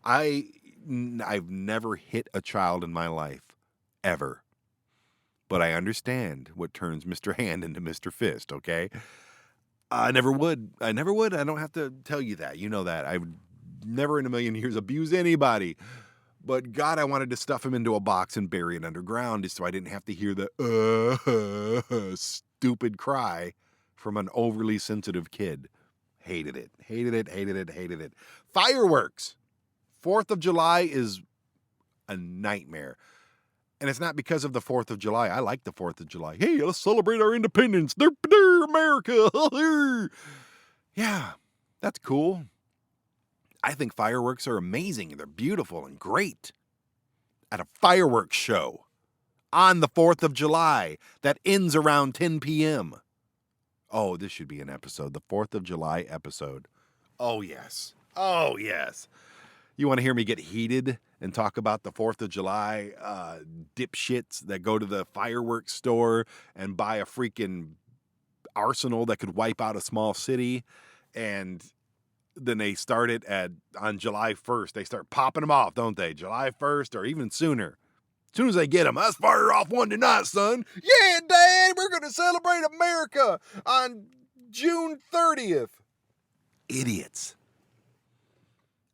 I've never hit a child in my life, ever. But I understand what turns Mr. Hand into Mr. Fist, okay? I never would. I don't have to tell you that. You know that. I would never in a million years abuse anybody. But God, I wanted to stuff him into a box and bury it underground just so I didn't have to hear the stupid cry from an overly sensitive kid. Hated it. Fireworks. 4th of July is a nightmare. And it's not because of the 4th of July. I like the 4th of July. Hey, let's celebrate our independence. They're America. Yeah, that's cool. I think fireworks are amazing. They're beautiful and great. At a fireworks show on the 4th of July that ends around 10 p.m. Oh, this should be an episode. The 4th of July episode. Oh, yes. You want to hear me get heated and talk about the 4th of July dipshits that go to the fireworks store and buy a freaking arsenal that could wipe out a small city, and then they start it on July 1st. They start popping them off, don't they? July 1st or even sooner. As soon as they get them, let's fire off one tonight, son. Yeah, Dad, we're going to celebrate America on June 30th. Idiots.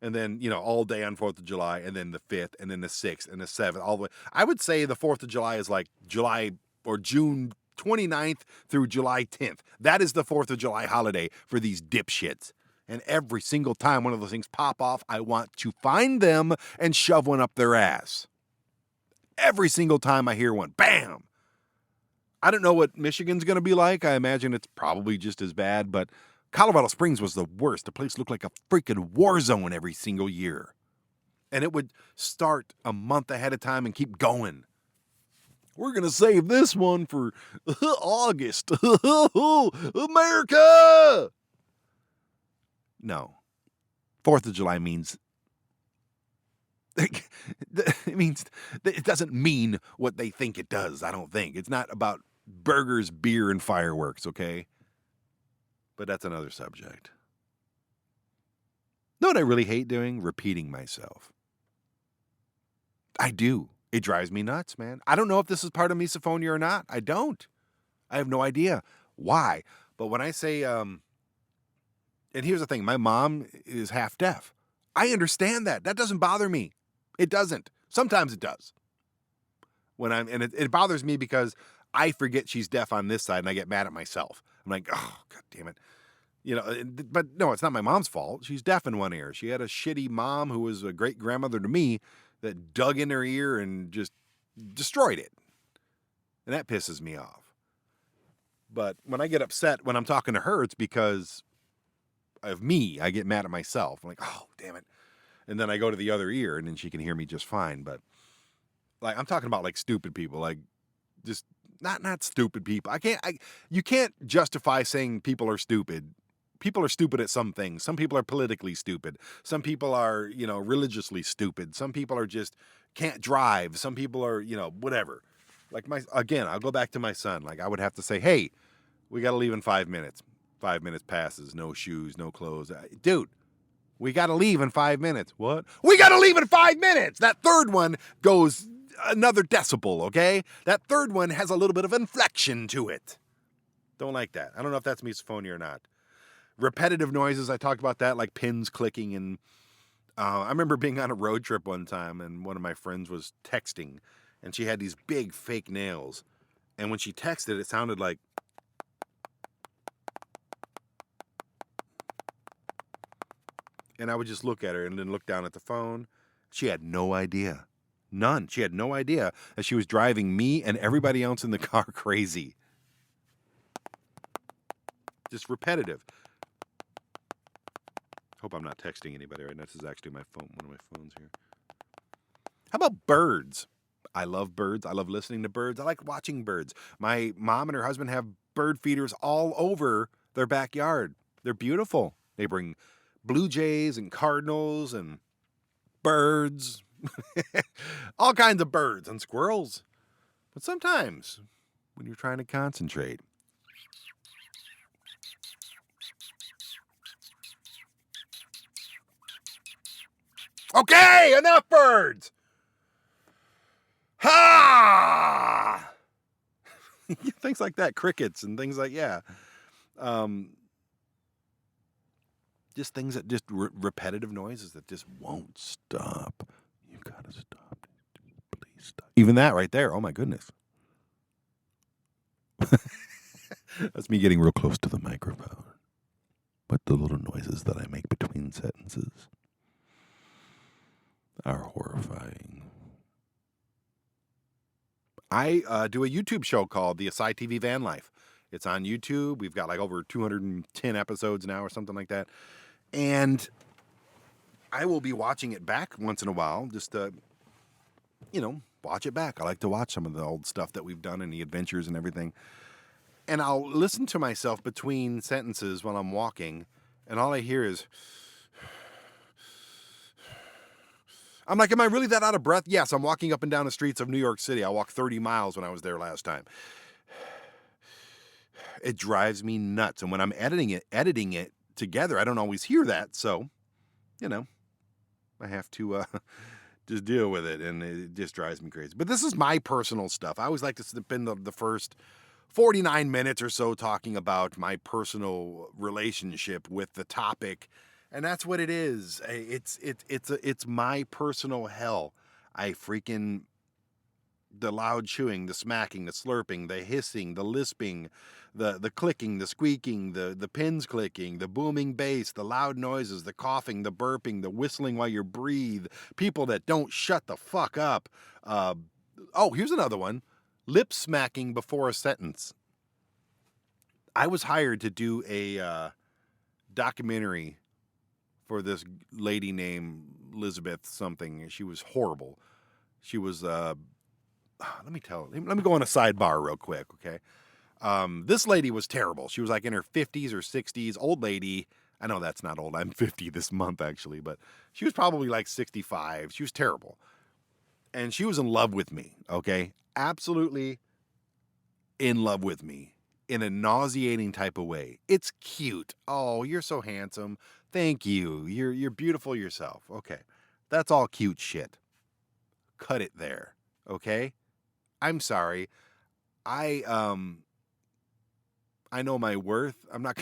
And then, all day on 4th of July, and then the 5th, and then the 6th, and the 7th, all the way. I would say the 4th of July is like July or June 29th through July 10th. That is the 4th of July holiday for these dipshits. And every single time one of those things pop off, I want to find them and shove one up their ass. Every single time I hear one, bam! I don't know what Michigan's going to be like. I imagine it's probably just as bad, but Colorado Springs was the worst. The place looked like a freaking war zone every single year. And it would start a month ahead of time and keep going. We're going to save this one for August. America! No. 4th of July means it doesn't mean what they think it does, I don't think. It's not about burgers, beer, and fireworks, okay? But that's another subject. Know what I really hate doing? Repeating myself. I do. It drives me nuts, man. I don't know if this is part of misophonia or not. I don't. I have no idea why. But when I say, and here's the thing, my mom is half deaf. I understand that. That doesn't bother me. It doesn't. Sometimes it does. It bothers me because I forget she's deaf on this side and I get mad at myself. I'm like, oh, God damn it. But no, it's not my mom's fault. She's deaf in one ear. She had a shitty mom who was a great grandmother to me that dug in her ear and just destroyed it. And that pisses me off. But when I get upset when I'm talking to her, it's because of me. I get mad at myself. I'm like, oh, damn it. And then I go to the other ear and then she can hear me just fine. But like, I'm talking about like stupid people, like just not stupid people. You can't justify saying people are stupid. People are stupid at some things. Some people are politically stupid. Some people are, religiously stupid. Some people are just can't drive. Some people are, whatever. Like I'll go back to my son. Like I would have to say, hey, we got to leave in 5 minutes. 5 minutes passes, no shoes, no clothes. Dude, we got to leave in 5 minutes. What? We got to leave in 5 minutes. That third one goes another decibel, okay? That third one has a little bit of inflection to it. Don't like that. I don't know if that's misophonia or not. Repetitive noises, I talked about that, like pins clicking. And I remember being on a road trip one time and one of my friends was texting and she had these big fake nails. And when she texted, it sounded like, and I would just look at her and then look down at the phone. She had no idea. None. She had no idea that she was driving me and everybody else in the car crazy. Just repetitive. Hope I'm not texting anybody right now. This is actually my phone, one of my phones here. How about birds? I love birds. I love listening to birds. I like watching birds. My mom and her husband have bird feeders all over their backyard. They're beautiful. They bring blue jays and cardinals and birds. All kinds of birds and squirrels. But sometimes when you're trying to concentrate, okay, enough birds. Ha! Things like that, crickets and things like, yeah. Just things that just repetitive noises that just won't stop. You gotta stop. Please stop. Even that right there. Oh my goodness. That's me getting real close to the microphone. But the little noises that I make between sentences are horrifying. I do a YouTube show called The Asai TV Van Life. It's on YouTube. We've got like over 210 episodes now or something like that. And I will be watching it back once in a while just to, watch it back. I like to watch some of the old stuff that we've done and the adventures and everything. And I'll listen to myself between sentences while I'm walking, and all I hear is, I'm like, am I really that out of breath? Yes, I'm walking up and down the streets of New York City. I walked 30 miles when I was there last time. It drives me nuts. And when I'm editing it together, I don't always hear that. So, I have to just deal with it, and it just drives me crazy. But this is my personal stuff. I always like to spend the first 49 minutes or so talking about my personal relationship with the topic, and that's what it is. It's my personal hell. The loud chewing, the smacking, the slurping, the hissing, the lisping, the clicking, the squeaking, the pins clicking, the booming bass, the loud noises, the coughing, the burping, the whistling while you breathe, people that don't shut the fuck up. Here's another one. lip smacking before a sentence. I was hired to do a documentary for this lady named Elizabeth something. She was horrible. She was, let me go on a sidebar real quick, okay? This lady was terrible. She was like in her 50s or 60s, old lady. I know that's not old. I'm 50 this month, actually, but she was probably like 65. She was terrible. And she was in love with me, okay? Absolutely in love with me in a nauseating type of way. It's cute. Oh, you're so handsome. Thank you. You're beautiful yourself. Okay. That's all cute shit. Cut it there. Okay? I'm sorry. I know my worth. I'm not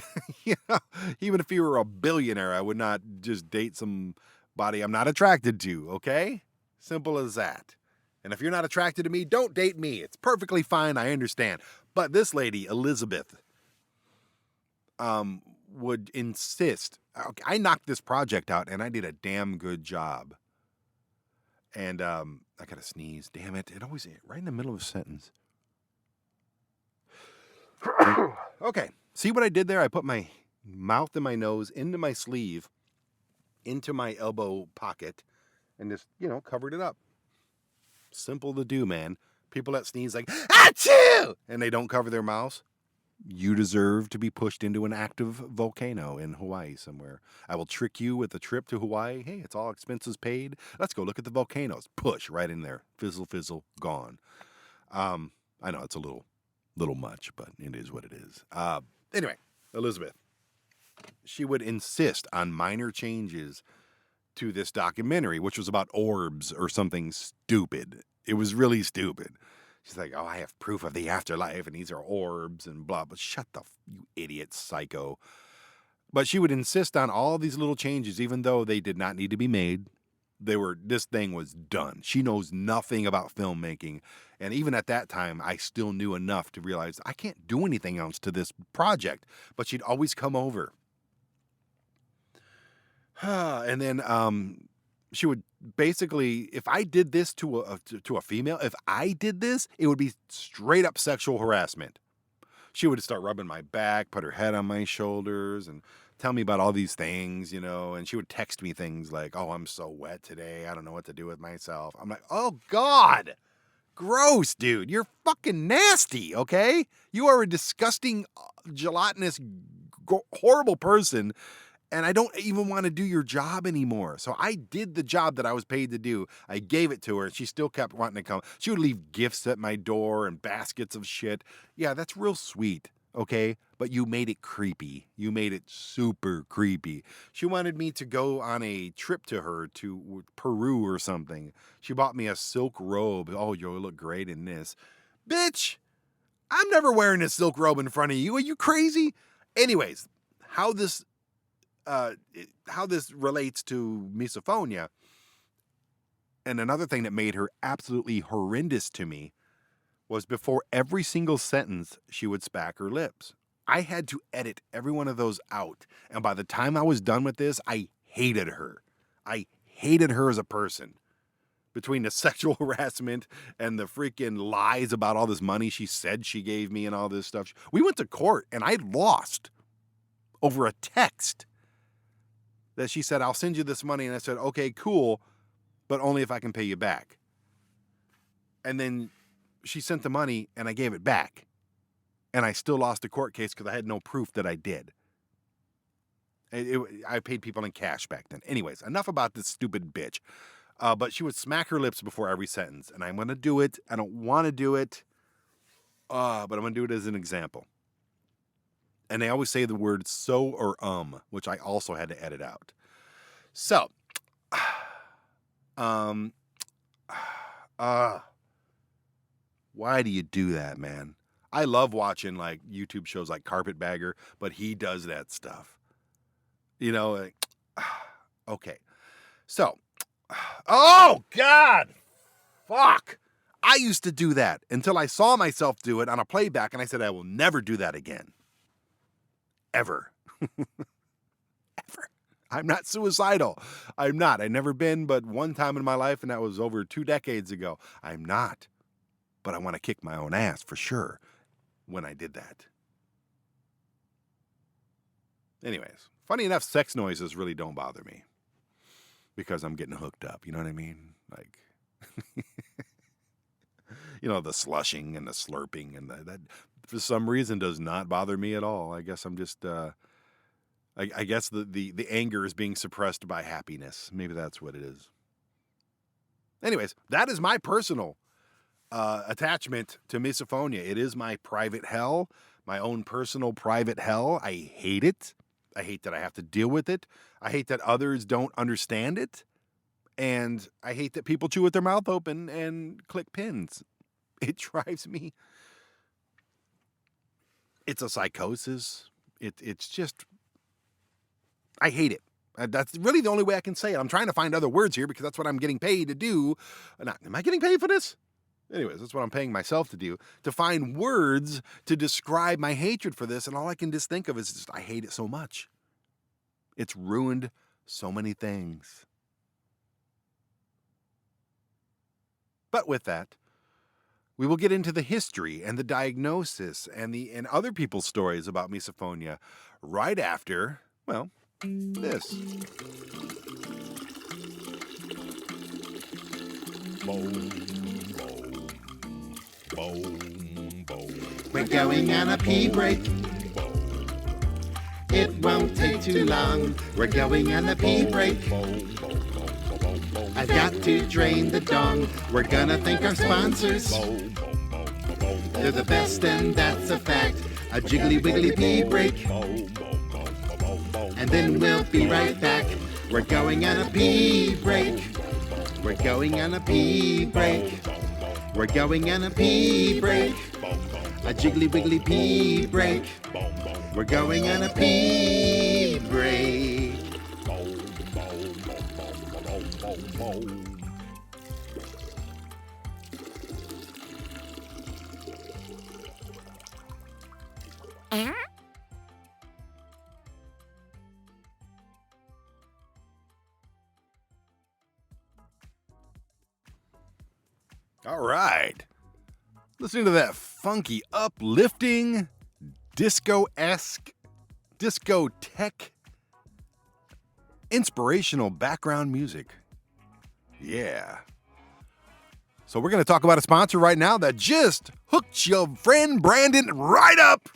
even if you were a billionaire, I would not just date somebody I'm not attracted to, okay? Simple as that. And if you're not attracted to me, don't date me. It's perfectly fine. I understand. But this lady, Elizabeth, would insist. I knocked this project out and I did a damn good job. And I gotta sneeze. Damn it. It always right in the middle of a sentence. Okay. See what I did there? I put my mouth and my nose into my sleeve, into my elbow pocket, and just, covered it up. Simple to do, man. People that sneeze like, achoo! And they don't cover their mouths. You deserve to be pushed into an active volcano in Hawaii somewhere. I will trick you with a trip to Hawaii. Hey, it's all expenses paid. Let's go look at the volcanoes. Push right in there. Fizzle, fizzle, gone. I know it's a little much, but it is what it is. Anyway, Elizabeth, she would insist on minor changes to this documentary, which was about orbs or something stupid. It was really stupid. She's like, oh, I have proof of the afterlife, and these are orbs and blah. But shut you idiot psycho. But she would insist on all these little changes, even though they did not need to be made. This thing was done. She knows nothing about filmmaking. And even at that time, I still knew enough to realize I can't do anything else to this project. But she'd always come over. And then she would basically, if I did this to a female, if I did this, it would be straight up sexual harassment. She would start rubbing my back, put her head on my shoulders, and tell me about all these things, and she would text me things like, oh, I'm so wet today. I don't know what to do with myself. I'm like, oh, God. Gross, dude. You're fucking nasty, okay? You are a disgusting, gelatinous, horrible person. And I don't even want to do your job anymore. So I did the job that I was paid to do. I gave it to her, and she still kept wanting to come. She would leave gifts at my door and baskets of shit. Yeah, that's real sweet, okay? But you made it creepy. You made it super creepy. She wanted me to go on a trip to her to Peru or something. She bought me a silk robe. Oh, you'll look great in this. Bitch, I'm never wearing a silk robe in front of you. Are you crazy? Anyways, how this relates to misophonia, and another thing that made her absolutely horrendous to me, was before every single sentence, she would smack her lips. I had to edit every one of those out, and by the time I was done with this, I hated her. I hated her as a person. Between the sexual harassment and the freaking lies about all this money she said she gave me and all this stuff. We went to court, and I lost over a text that she said, I'll send you this money. And I said, okay, cool, but only if I can pay you back. And then she sent the money and I gave it back. And I still lost the court case because I had no proof that I did. I paid people in cash back then. Anyways, enough about this stupid bitch. But she would smack her lips before every sentence. And I'm going to do it. I don't want to do it. But I'm going to do it as an example. And they always say the word so or which I also had to edit out. So, why do you do that, man? I love watching like YouTube shows like Carpetbagger, but he does that stuff. Okay. So, oh God, fuck. I used to do that until I saw myself do it on a playback, and I said, I will never do that again. Ever. Ever. I'm not suicidal. I'm not. I've never been, but one time in my life, and that was over 2 decades ago. I'm not. but I want to kick my own ass for sure when I did that. Anyways, funny enough, sex noises really don't bother me because I'm getting hooked up. You know what I mean? Like, the slushing and the slurping and that for some reason does not bother me at all. I guess I'm just, I guess the anger is being suppressed by happiness. Maybe that's what it is. Anyways, that is my personal attachment to misophonia. It is my private hell, my own personal private hell. I hate it. I hate that I have to deal with it. I hate that others don't understand it. And I hate that people chew with their mouth open and click pins. It drives me. It's a psychosis. It's just, I hate it. That's really the only way I can say it. I'm trying to find other words here because that's what I'm getting paid to do. Am I getting paid for this? Anyways, that's what I'm paying myself to do, to find words to describe my hatred for this. And all I can just think of is just, I hate it so much. It's ruined so many things. But with that, we will get into the history and the diagnosis and other people's stories about misophonia right after, well, this. Boom, boom, boom, boom. We're going on a pee break. It won't take too long. We're going on a pee break. I've got to drain the dong. We're gonna thank our sponsors. They're the best and that's a fact. A jiggly wiggly pee break. And then we'll be right back. We're going on a pee break. We're going on a pee break. We're going on a pee break. A jiggly wiggly pee break. We're going on a pee break. All right. Listening to that funky, uplifting, disco-esque, disco-tech, inspirational background music. Yeah. So we're going to talk about a sponsor right now that just hooked your friend Brandon right up.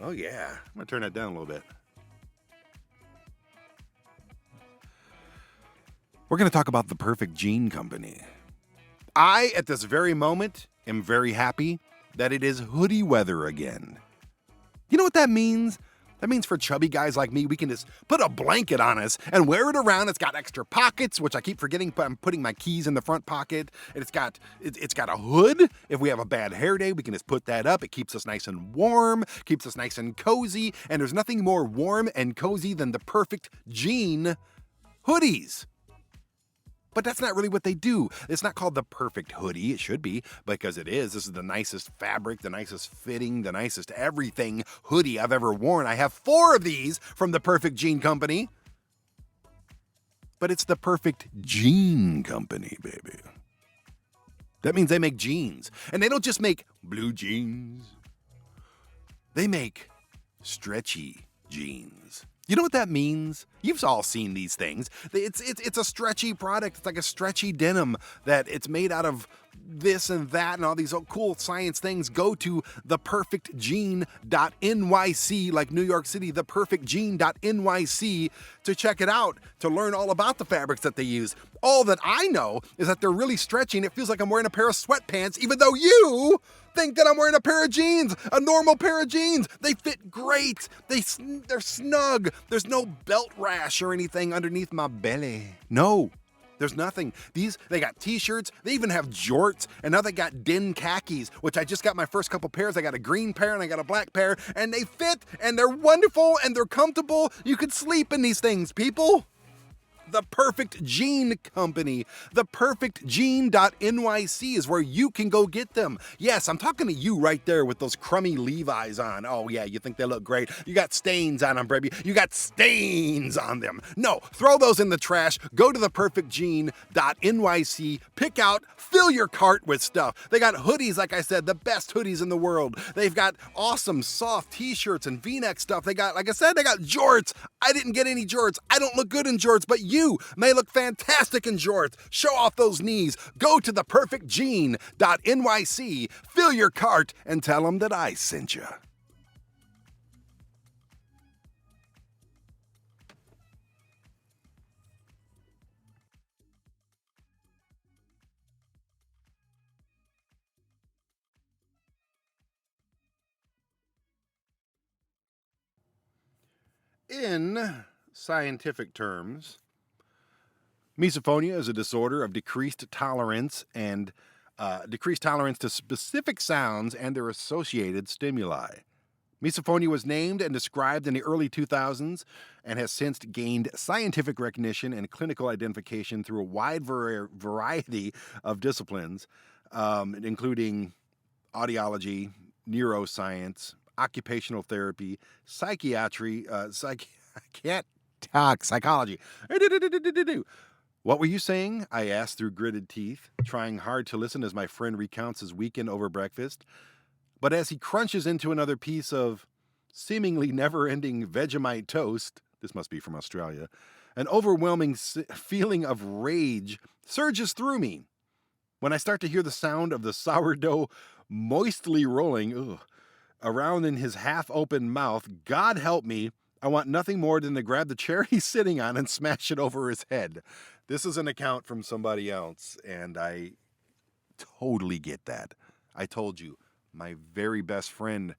Oh, yeah. I'm going to turn that down a little bit. We're going to talk about the Perfect Gene Company. I, at this very moment, am very happy that it is hoodie weather again. You know what that means? That means for chubby guys like me, we can just put a blanket on us and wear it around. It's got extra pockets, which I keep forgetting, but I'm putting my keys in the front pocket. And it's got a hood. If we have a bad hair day, we can just put that up. It keeps us nice and warm, keeps us nice and cozy. And there's nothing more warm and cozy than the Perfect Gene hoodies. But that's not really what they do. It's not called the Perfect Hoodie. It should be, because it is. This is the nicest fabric, the nicest fitting, the nicest everything hoodie I've ever worn. I have 4 of these from the Perfect Gene Company. But it's the Perfect Gene Company, baby. That means they make jeans. And they don't just make blue jeans. They make stretchy jeans. You know what that means? You've all seen these things. It's a stretchy product. It's like a stretchy denim that it's made out of this and that and all these cool science things. Go to theperfectgene.nyc, like New York City, theperfectgene.nyc to check it out, to learn all about the fabrics that they use. All that I know is that they're really stretchy and it feels like I'm wearing a pair of sweatpants, even though you think that I'm wearing a pair of jeans, a normal pair of jeans. They fit great. They're snug. There's no belt rash or anything underneath my belly. No, there's nothing. They got t-shirts. They even have jorts. And now they got din khakis, which I just got my first couple pairs. I got a green pair and I got a black pair. And they fit and they're wonderful and they're comfortable. You could sleep in these things, people. The Perfect Gene Company. ThePerfectGene.nyc is where you can go get them. Yes, I'm talking to you right there with those crummy Levi's on. Oh, yeah, you think they look great. You got stains on them, baby. You got stains on them. No, throw those in the trash. Go to ThePerfectGene.nyc. Pick out, fill your cart with stuff. They got hoodies, like I said, the best hoodies in the world. They've got awesome soft t-shirts and v-neck stuff. They got, like I said, they got jorts. I didn't get any jorts. I don't look good in jorts, but you may look fantastic in jorts. Show off those knees. Go to theperfectgene.nyc, fill your cart, and tell them that I sent you. In scientific terms, misophonia is a disorder of decreased tolerance to specific sounds and their associated stimuli. Misophonia was named and described in the early 2000s and has since gained scientific recognition and clinical identification through a wide variety of disciplines, including audiology, neuroscience, occupational therapy, psychiatry, I can't talk, psychology. What were you saying? I asked through gritted teeth, trying hard to listen as my friend recounts his weekend over breakfast. But as he crunches into another piece of seemingly never-ending Vegemite toast, this must be from Australia, an overwhelming feeling of rage surges through me. When I start to hear the sound of the sourdough moistly rolling around in his half-open mouth, God help me, I want nothing more than to grab the chair he's sitting on and smash it over his head. This is an account from somebody else, and I totally get that. I told you, my very best friend,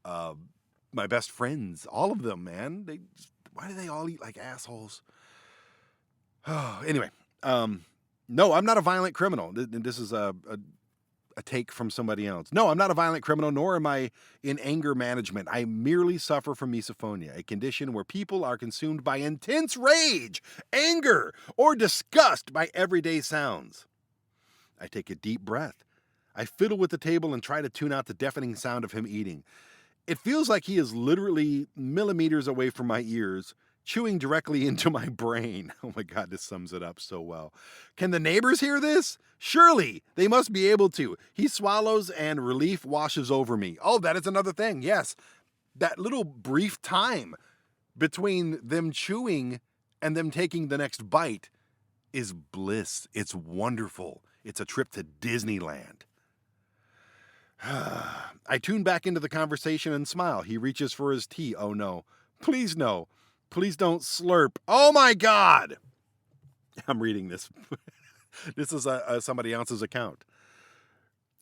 my best friends, all of them, man. Why do they all eat like assholes? Anyway, no, I'm not a violent criminal. This is a take from somebody else. No, I'm not a violent criminal, nor am I in anger management. I merely suffer from misophonia, a condition where people are consumed by intense rage, anger, or disgust by everyday sounds. I take a deep breath. I fiddle with the table and try to tune out the deafening sound of him eating. It feels like he is literally millimeters away from my ears, chewing directly into my brain. Oh my God, this sums it up so well. Can the neighbors hear this? Surely, they must be able to. He swallows and relief washes over me. Oh, that is another thing, yes. That little brief time between them chewing and them taking the next bite is bliss. It's wonderful. It's a trip to Disneyland. I tune back into the conversation and smile. He reaches for his tea. Oh no. Please no. Please don't slurp. Oh my God. I'm reading this. This is somebody else's account.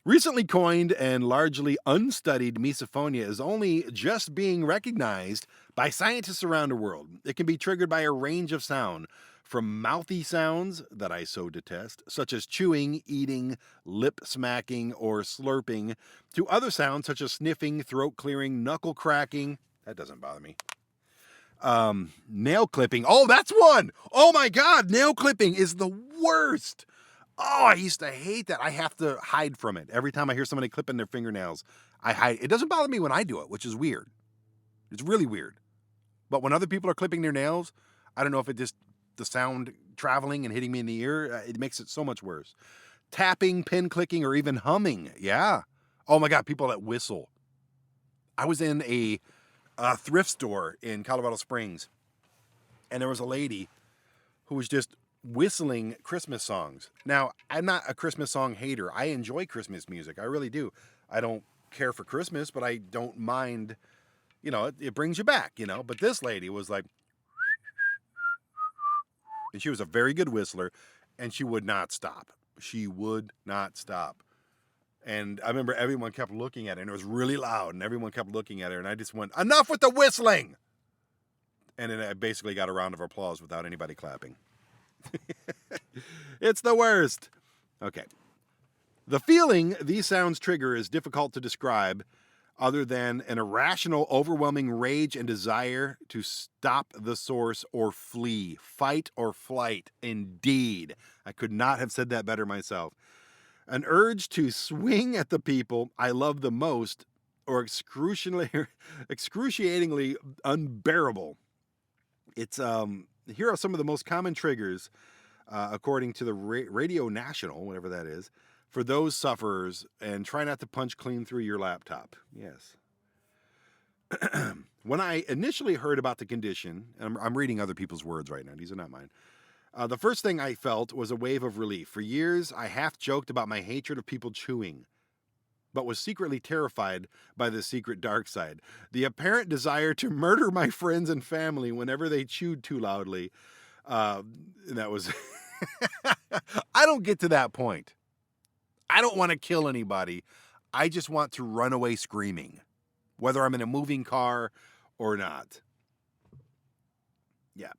Recently coined and largely unstudied misophonia is only just being recognized by scientists around the world. It can be triggered by a range of sound, from mouthy sounds that I so detest, such as chewing, eating, lip smacking, or slurping, to other sounds such as sniffing, throat clearing, knuckle cracking. That doesn't bother me. Nail clipping. Oh, that's one. Oh my God, nail clipping is the worst. Oh, I used to hate that. I have to hide from it. Every time I hear somebody clipping their fingernails, I hide. It doesn't bother me when I do it, which is weird. It's really weird. But when other people are clipping their nails, I don't know if it just the sound traveling and hitting me in the ear, it makes it so much worse. Tapping, pin clicking, or even humming. Yeah. Oh my God, people that whistle. I was in a thrift store in Colorado Springs, and there was a lady who was just whistling Christmas songs. Now, I'm not a Christmas song hater. I enjoy Christmas music. I really do. I don't care for Christmas, but I don't mind, it brings you back, But this lady was like, and she was a very good whistler, and she would not stop. She would not stop. And I remember everyone kept looking at her, and it was really loud, and everyone kept looking at her, and I just went, enough with the whistling! And then I basically got a round of applause without anybody clapping. It's the worst. Okay. The feeling these sounds trigger is difficult to describe. other than an irrational, overwhelming rage and desire to stop the source or flee. Fight or flight, indeed. I could not have said that better myself. An urge to swing at the people I love the most, or excruciatingly unbearable. It's here are some of the most common triggers, according to the Radio National, whatever that is, for those sufferers, and try not to punch clean through your laptop. Yes. When I initially heard about the condition, and I'm reading other people's words right now, these are not mine. The first thing I felt was a wave of relief. For years, I half joked about my hatred of people chewing, but was secretly terrified by the secret dark side. The apparent desire to murder my friends and family whenever they chewed too loudly. That was... I don't get to that point. I don't want to kill anybody. I just want to run away screaming, whether I'm in a moving car or not. Yeah.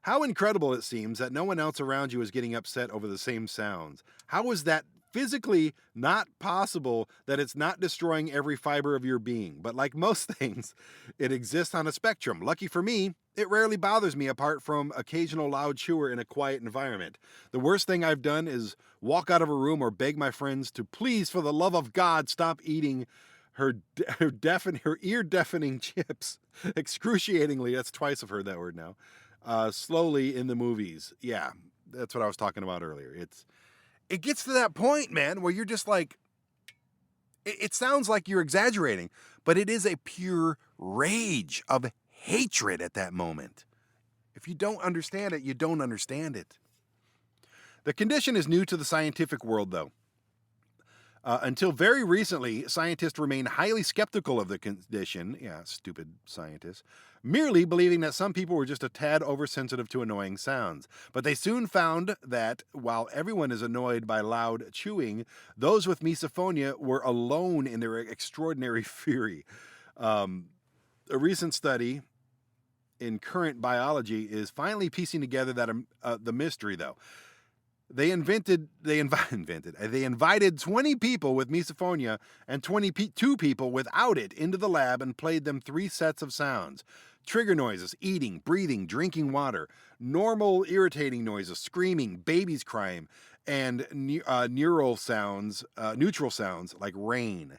How incredible it seems that no one else around you is getting upset over the same sounds. How is that physically not possible, that it's not destroying every fiber of your being? But like most things, it exists on a spectrum. Lucky for me, it rarely bothers me apart from occasional loud chewer in a quiet environment. The worst thing I've done is walk out of a room or beg my friends to please, for the love of God, stop eating her ear-deafening chips. Excruciatingly, that's twice I've heard that word now. Slowly in the movies. Yeah, that's what I was talking about earlier. It gets to that point, man, where you're just like, it sounds like you're exaggerating, but it is a pure rage of hatred at that moment. If you don't understand it, you don't understand it. The condition is new to the scientific world, though. Until very recently, scientists remained highly skeptical of the condition. Yeah, stupid scientists. Merely believing that some people were just a tad oversensitive to annoying sounds. But they soon found that while everyone is annoyed by loud chewing, those with misophonia were alone in their extraordinary fury. A recent study in Current Biology is finally piecing together that the mystery, though. They invited 20 people with misophonia and 22 people without it into the lab and played them 3 sets of sounds. Trigger noises, eating, breathing, drinking water, normal irritating noises, screaming, babies crying, and neutral sounds like rain.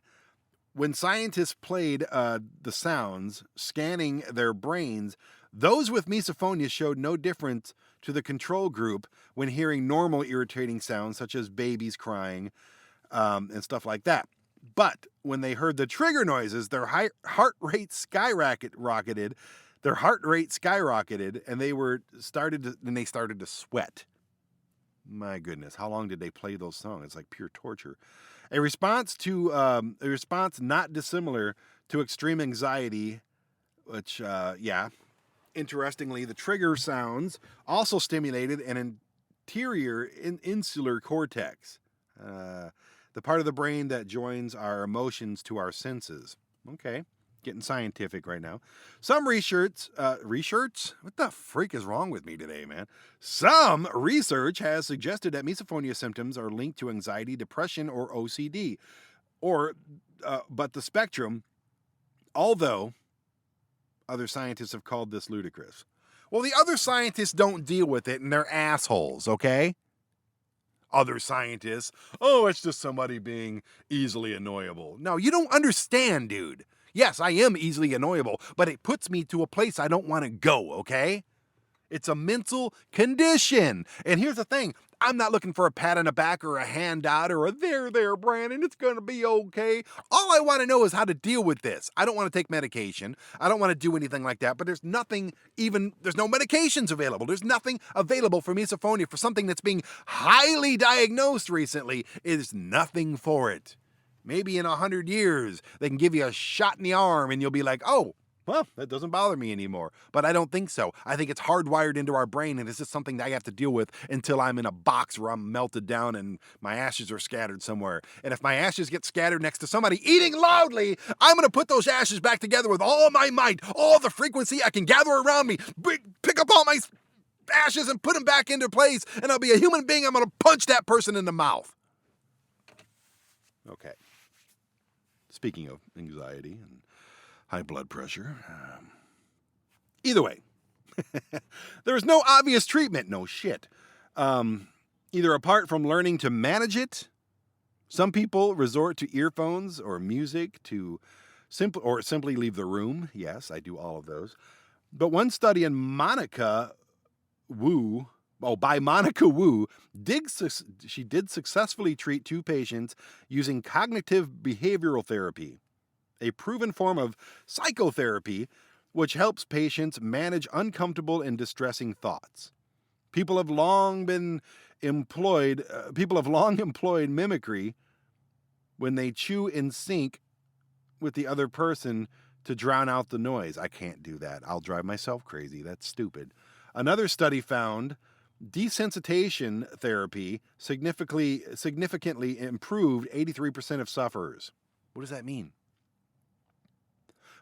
When scientists played the sounds, scanning their brains, those with misophonia showed no difference to the control group when hearing normal irritating sounds such as babies crying and stuff like that. But when they heard the trigger noises, their heart rate skyrocketed. Their heart rate skyrocketed, and they started to sweat. My goodness, how long did they play those songs? It's like pure torture. A response not dissimilar to extreme anxiety, which interestingly, the trigger sounds also stimulated an insular cortex, the part of the brain that joins our emotions to our senses. Okay, getting scientific right now. Some research, what the freak is wrong with me today, man? Some research has suggested that misophonia symptoms are linked to anxiety, depression, or OCD, but the spectrum, although other scientists have called this ludicrous. Well, the other scientists don't deal with it, and they're assholes, okay? Other scientists, it's just somebody being easily annoyable. No, you don't understand, dude. Yes, I am easily annoyable, but it puts me to a place I don't want to go, okay? It's a mental condition. And here's the thing. I'm not looking for a pat on the back or a handout or a there, Brandon, it's going to be okay. All I want to know is how to deal with this. I don't want to take medication. I don't want to do anything like that, but there's no medications available. There's nothing available for misophonia, for something that's being highly diagnosed recently. There's nothing for it. Maybe in 100 years, they can give you a shot in the arm and you'll be like, oh, well, that doesn't bother me anymore. But I don't think so. I think it's hardwired into our brain, and it's just something that I have to deal with until I'm in a box where I'm melted down and my ashes are scattered somewhere. And if my ashes get scattered next to somebody eating loudly, I'm going to put those ashes back together with all my might, all the frequency I can gather around me, pick up all my ashes and put them back into place, and I'll be a human being. I'm going to punch that person in the mouth. Okay. Speaking of anxiety and high blood pressure. Either way, there is no obvious treatment. No shit. Either apart from learning to manage it, some people resort to earphones or music to simply leave the room. Yes, I do all of those. But one study in by Monica Wu, she did successfully treat 2 patients using cognitive behavioral therapy, a proven form of psychotherapy which helps patients manage uncomfortable and distressing thoughts. People have long employed mimicry when they chew in sync with the other person to drown out the noise. I can't do that. I'll drive myself crazy. That's stupid. Another study found desensitization therapy significantly improved 83% of sufferers. What does that mean?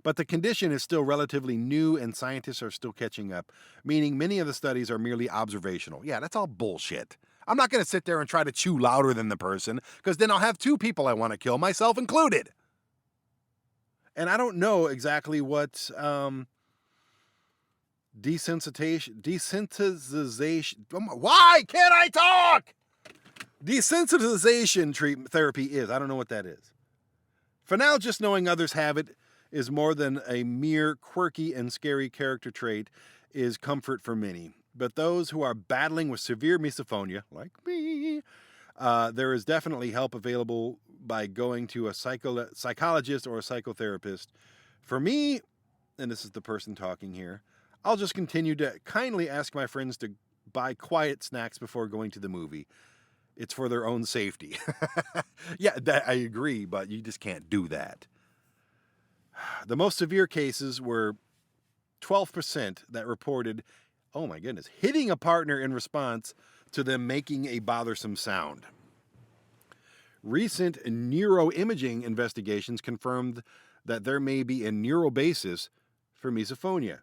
But the condition is still relatively new and scientists are still catching up, meaning many of the studies are merely observational. Yeah, that's all bullshit. I'm not going to sit there and try to chew louder than the person, because then I'll have 2 people I want to kill, myself included. And I don't know exactly what desensitization. Why can't I talk? Desensitization therapy is. I don't know what that is. For now, just knowing others have it is more than a mere quirky and scary character trait is comfort for many. But those who are battling with severe misophonia, like me, there is definitely help available by going to a psychologist or a psychotherapist. For me, and this is the person talking here, I'll just continue to kindly ask my friends to buy quiet snacks before going to the movie. It's for their own safety. Yeah, I agree, but you just can't do that. The most severe cases were 12% that reported, oh my goodness, hitting a partner in response to them making a bothersome sound. Recent neuroimaging investigations confirmed that there may be a neural basis for misophonia.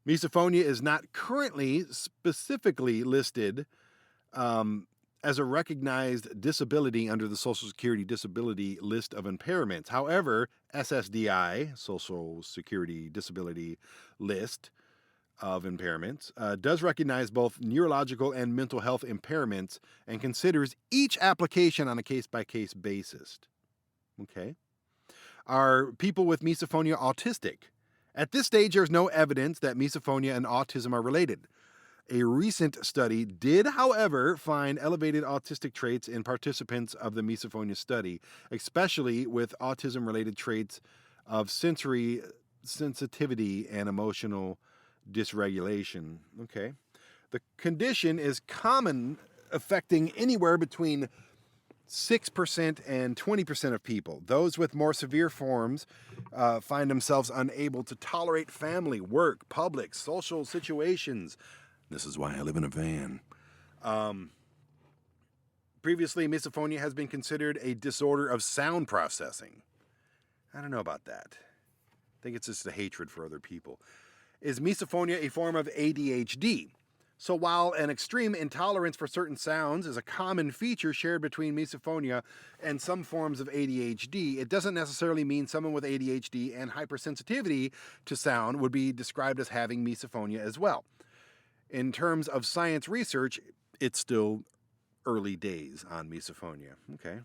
Misophonia is not currently specifically listed as a recognized disability under the Social Security Disability List of Impairments. However, SSDI, Social Security Disability List of Impairments, does recognize both neurological and mental health impairments and considers each application on a case-by-case basis. Okay. Are people with misophonia autistic? At this stage, there's no evidence that misophonia and autism are related. A recent study did, however, find elevated autistic traits in participants of the misophonia study, especially with autism-related traits of sensory sensitivity and emotional dysregulation. Okay. The condition is common, affecting anywhere between 6% and 20% of people. Those with more severe forms find themselves unable to tolerate family, work, public, social situations. This is why I live in a van. Previously, misophonia has been considered a disorder of sound processing. I don't know about that. I think it's just a hatred for other people. Is misophonia a form of ADHD? So while an extreme intolerance for certain sounds is a common feature shared between misophonia and some forms of ADHD, it doesn't necessarily mean someone with ADHD and hypersensitivity to sound would be described as having misophonia as well. In terms of science research, it's still early days on misophonia. Okay.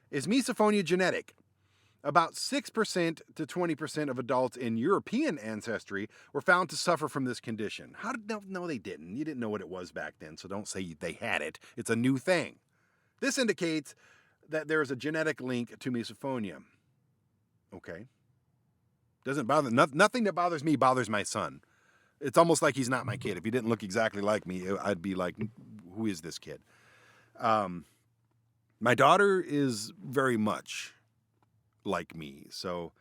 Is misophonia genetic? About 6% to 20% of adults in European ancestry were found to suffer from this condition. No, they didn't. You didn't know what it was back then, so don't say they had it. It's a new thing. This indicates that there is a genetic link to misophonia. Okay. Doesn't bother, nothing that bothers me bothers my son. It's almost like he's not my kid. If he didn't look exactly like me, I'd be like, who is this kid? My daughter is very much like me. So,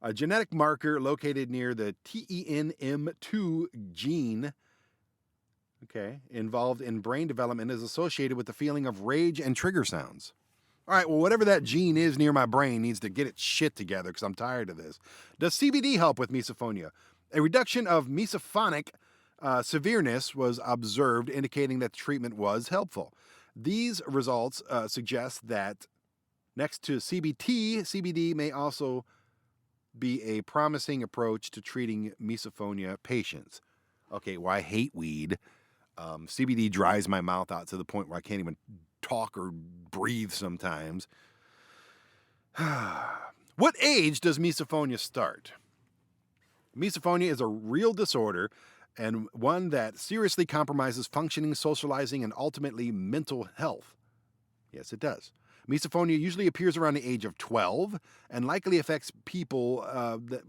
a genetic marker located near the TENM2 gene, okay, involved in brain development is associated with the feeling of rage and trigger sounds. All right, well, whatever that gene is near my brain needs to get its shit together because I'm tired of this. Does CBD help with misophonia? A reduction of misophonic severeness was observed, indicating that the treatment was helpful. These results suggest that next to CBD may also be a promising approach to treating misophonia patients. Okay, well, I hate weed. CBD dries my mouth out to the point where I can't even talk or breathe sometimes. What age does misophonia start? Misophonia is a real disorder and one that seriously compromises functioning, socializing, and ultimately mental health. Yes, it does. Misophonia usually appears around the age of 12 and likely affects people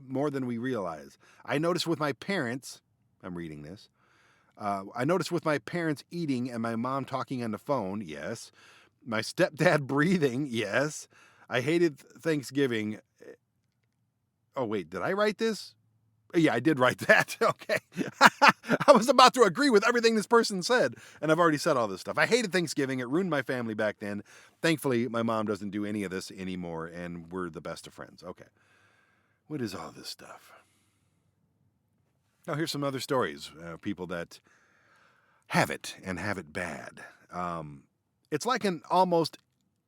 more than we realize. I noticed with my parents, I'm reading this, I noticed with my parents eating and my mom talking on the phone, yes. My stepdad breathing, yes. I hated Thanksgiving. Oh, wait, did I write this? Yeah, I did write that. Okay. I was about to agree with everything this person said, and I've already said all this stuff. I hated Thanksgiving. It ruined my family back then. Thankfully, my mom doesn't do any of this anymore, and we're the best of friends. Okay. What is all this stuff? Now, here's some other stories. People that have it and have it bad. It's like an almost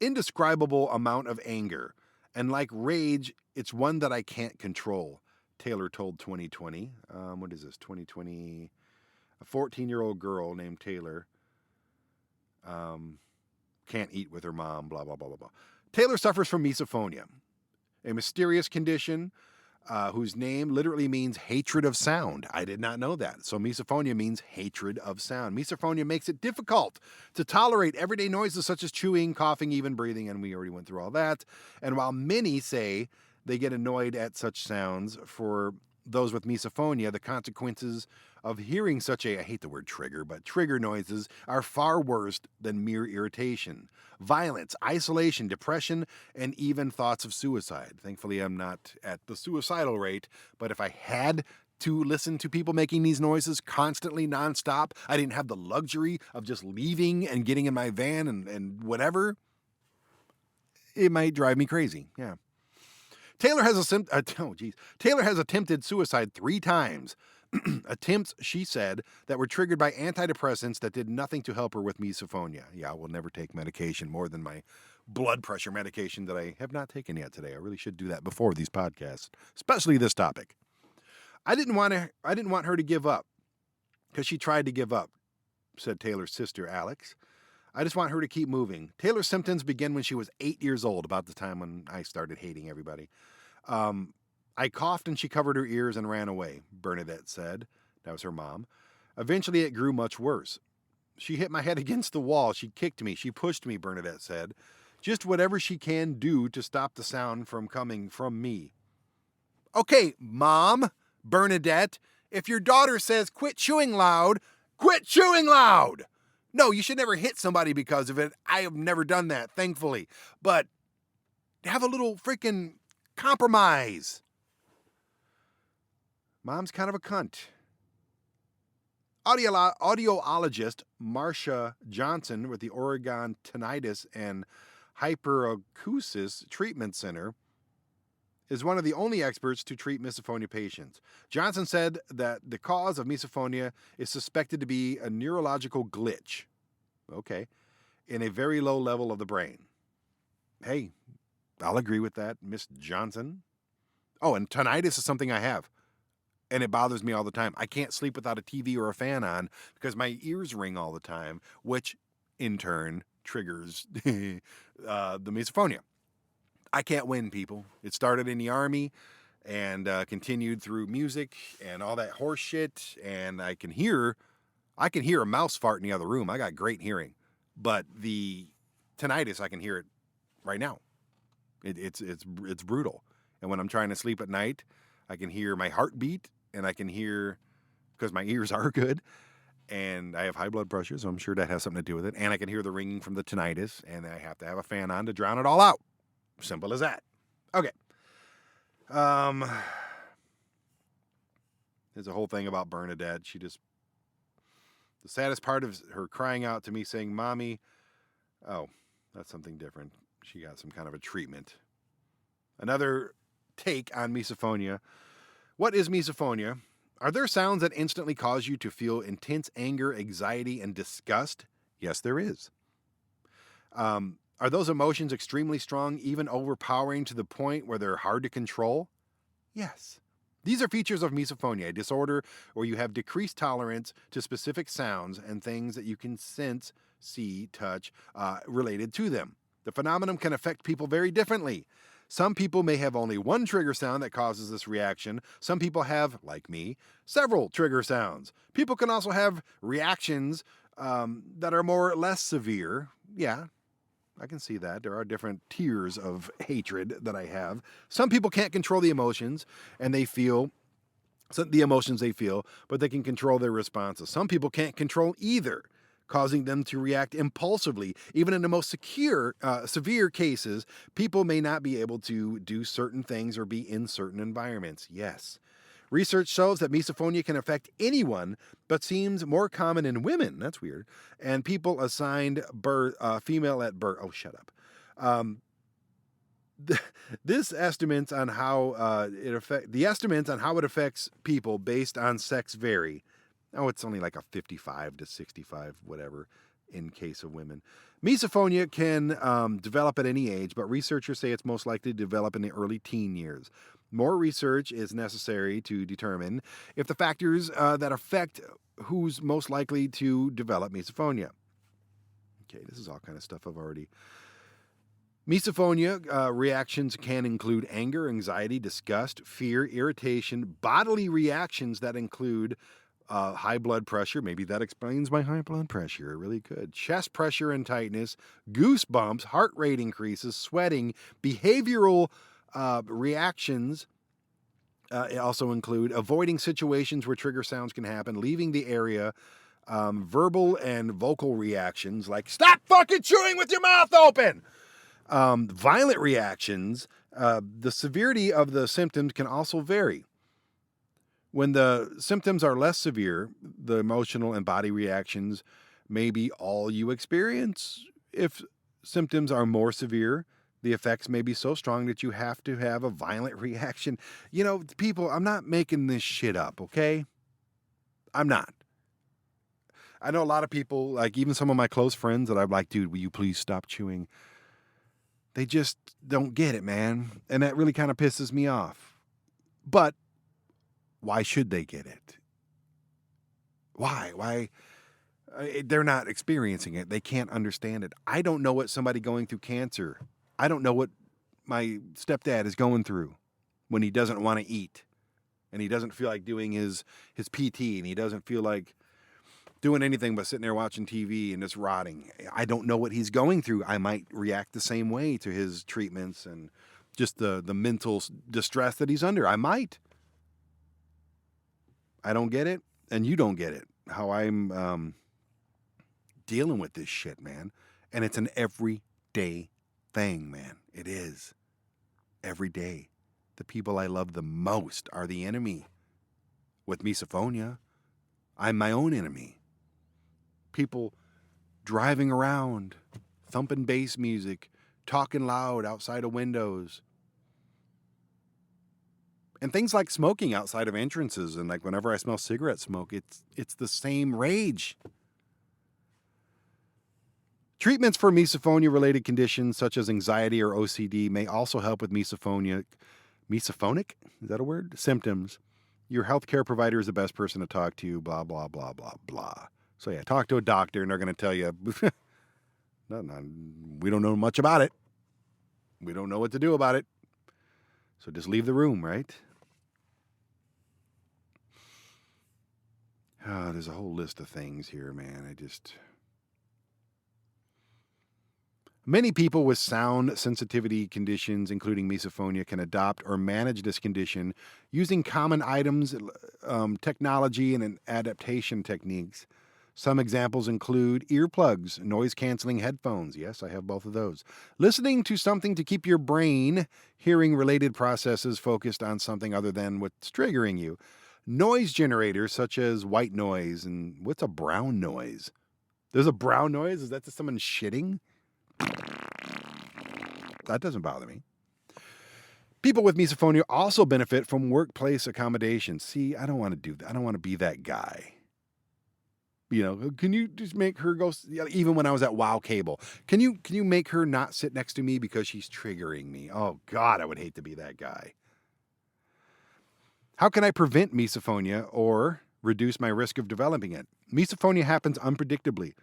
indescribable amount of anger. And like rage, it's one that I can't control. Taylor told 2020. What is this? 2020. A 14-year-old girl named Taylor can't eat with her mom, blah, blah, blah, blah, blah. Taylor suffers from misophonia, a mysterious condition whose name literally means hatred of sound. I did not know that. So misophonia means hatred of sound. Misophonia makes it difficult to tolerate everyday noises such as chewing, coughing, even breathing, and we already went through all that. And while many say they get annoyed at such sounds, for those with misophonia, the consequences of hearing such a, I hate the word trigger, but trigger noises are far worse than mere irritation. Violence, isolation, depression, and even thoughts of suicide. Thankfully, I'm not at the suicidal rate, but if I had to listen to people making these noises constantly, nonstop, I didn't have the luxury of just leaving and getting in my van and whatever, it might drive me crazy. Yeah. Taylor has attempted suicide 3 times. Attempts, she said, that were triggered by antidepressants that did nothing to help her with misophonia. Yeah, I will never take medication more than my blood pressure medication that I have not taken yet today. I really should do that before these podcasts, especially this topic. I didn't want her to give up because she tried to give up, said Taylor's sister, Alex. I just want her to keep moving. Taylor's symptoms began when she was 8 years old, about the time when I started hating everybody. I coughed and she covered her ears and ran away, Bernadette said. That was her mom. Eventually, it grew much worse. She hit my head against the wall. She kicked me. She pushed me, Bernadette said. Just whatever she can do to stop the sound from coming from me. Okay, Mom, Bernadette, if your daughter says quit chewing loud, quit chewing loud! No, you should never hit somebody because of it. I have never done that, thankfully. But have a little freaking compromise. Mom's kind of a cunt. Audiologist Marcia Johnson with the Oregon Tinnitus and Hyperacusis Treatment Center is one of the only experts to treat misophonia patients. Johnson said that the cause of misophonia is suspected to be a neurological glitch, in a very low level of the brain. Hey, I'll agree with that, Miss Johnson. Oh, and tinnitus is something I have, and it bothers me all the time. I can't sleep without a TV or a fan on because my ears ring all the time, which in turn triggers the misophonia. I can't win, people. It started in the Army and continued through music and all that horse shit. And I can hear a mouse fart in the other room. I got great hearing. But the tinnitus, I can hear it right now. It's brutal. And when I'm trying to sleep at night, I can hear my heartbeat and I can hear, because my ears are good, and I have high blood pressure, so I'm sure that has something to do with it. And I can hear the ringing from the tinnitus, and I have to have a fan on to drown it all out. Simple as that. Okay. There's a whole thing about Bernadette. The saddest part of her crying out to me saying, Mommy, oh, that's something different. She got some kind of a treatment. Another take on misophonia. What is misophonia? Are there sounds that instantly cause you to feel intense anger, anxiety, and disgust? Yes, there is. Are those emotions extremely strong, even overpowering to the point where they're hard to control? Yes. These are features of misophonia, a disorder where you have decreased tolerance to specific sounds and things that you can sense, see, touch related to them. The phenomenon can affect people very differently. Some people may have only one trigger sound that causes this reaction. Some people have, like me, several trigger sounds. People can also have reactions that are more or less severe. Yeah, I can see that. There are different tiers of hatred that I have. Some people can't control the emotions and they feel the emotions they feel, but they can control their responses. Some people can't control either, causing them to react impulsively. Even in the most severe cases, people may not be able to do certain things or be in certain environments. Yes. Research shows that misophonia can affect anyone, but seems more common in women. That's weird. And people assigned female at birth. Oh, shut up. This estimates on how the estimates on how it affects people based on sex vary. Oh, it's only like a 55 to 65, whatever, in case of women. Misophonia can develop at any age, but researchers say it's most likely to develop in the early teen years. More research is necessary to determine if the factors that affect who's most likely to develop misophonia. Okay, this is all kind of stuff I've already. Misophonia reactions can include anger, anxiety, disgust, fear, irritation, bodily reactions that include high blood pressure. Maybe that explains my high blood pressure. It really could. Chest pressure and tightness, goosebumps, heart rate increases, sweating, behavioral reactions. Also include avoiding situations where trigger sounds can happen, leaving the area, verbal and vocal reactions like "Stop fucking chewing with your mouth open!" Violent reactions. The severity of the symptoms can also vary. When the symptoms are less severe, the emotional and body reactions may be all you experience. If symptoms are more severe, the effects may be so strong that you have to have a violent reaction. You know, people, I'm not making this shit up, okay? I'm not. I know a lot of people, like even some of my close friends that I'm like, dude, will you please stop chewing? They just don't get it, man. And that really kind of pisses me off. But why should they get it? Why? Why? They're not experiencing it. They can't understand it. I don't know what somebody going through cancer. I don't know what my stepdad is going through when he doesn't want to eat and he doesn't feel like doing his PT and he doesn't feel like doing anything but sitting there watching TV and just rotting. I don't know what he's going through. I might react the same way to his treatments and just the mental distress that he's under. I might. I don't get it, and you don't get it, how I'm dealing with this shit, man. And it's an everyday thing, man. It is. Every day. The people I love the most are the enemy. With misophonia, I'm my own enemy. People driving around, thumping bass music, talking loud outside of windows. And things like smoking outside of entrances, and like whenever I smell cigarette smoke, it's the same rage. Treatments for misophonia-related conditions such as anxiety or OCD may also help with misophonic, is that a word? Symptoms. Your healthcare provider is the best person to talk to, blah, blah, blah, blah, blah. So yeah, talk to a doctor and they're going to tell you, no, we don't know much about it. We don't know what to do about it. So just leave the room, right? Oh, there's a whole list of things here, man. Many people with sound sensitivity conditions, including misophonia, can adopt or manage this condition using common items, technology, and adaptation techniques. Some examples include earplugs, noise-canceling headphones. Yes, I have both of those. Listening to something to keep your brain, hearing-related processes focused on something other than what's triggering you. Noise generators such as white noise, and what's a brown noise? There's a brown noise? Is that just someone shitting? That doesn't bother me. People with misophonia also benefit from workplace accommodations. See, I don't want to do that. I don't want to be that guy. Can you just make her go? Even when I was at WoW Cable, can you make her not sit next to me because she's triggering me? Oh God, I would hate to be that guy. How can I prevent misophonia or reduce my risk of developing it? Misophonia happens unpredictably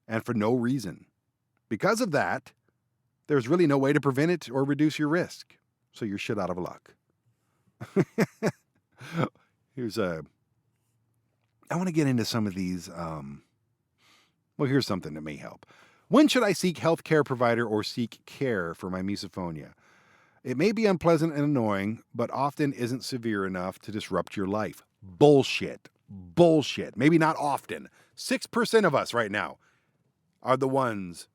and for no reason. Because of that, there's really no way to prevent it or reduce your risk. So you're shit out of luck. I want to get into some of these. Here's something that may help. When should I seek healthcare provider or seek care for my misophonia? It may be unpleasant and annoying, but often isn't severe enough to disrupt your life. Bullshit. Bullshit. Maybe not often. 6% of us right now are the ones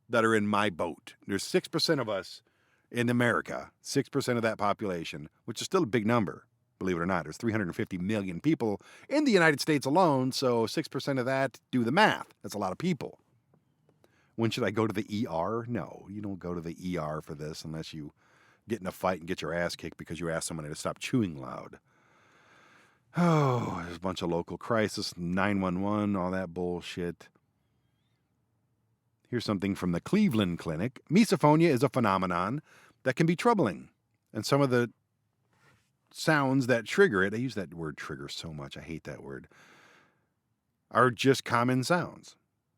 that are in my boat. There's 6% of us in America, 6% of that population, which is still a big number. Believe it or not, there's 350 million people in the United States alone, so 6% of that, do the math. That's a lot of people. When should I go to the ER? No, you don't go to the ER for this unless you get in a fight and get your ass kicked because you asked somebody to stop chewing loud. Oh, there's a bunch of local crisis, 911, all that bullshit. Here's something from the Cleveland Clinic. Misophonia is a phenomenon that can be troubling, and some of the sounds that trigger it, I use that word trigger so much, I hate that word, are just common sounds.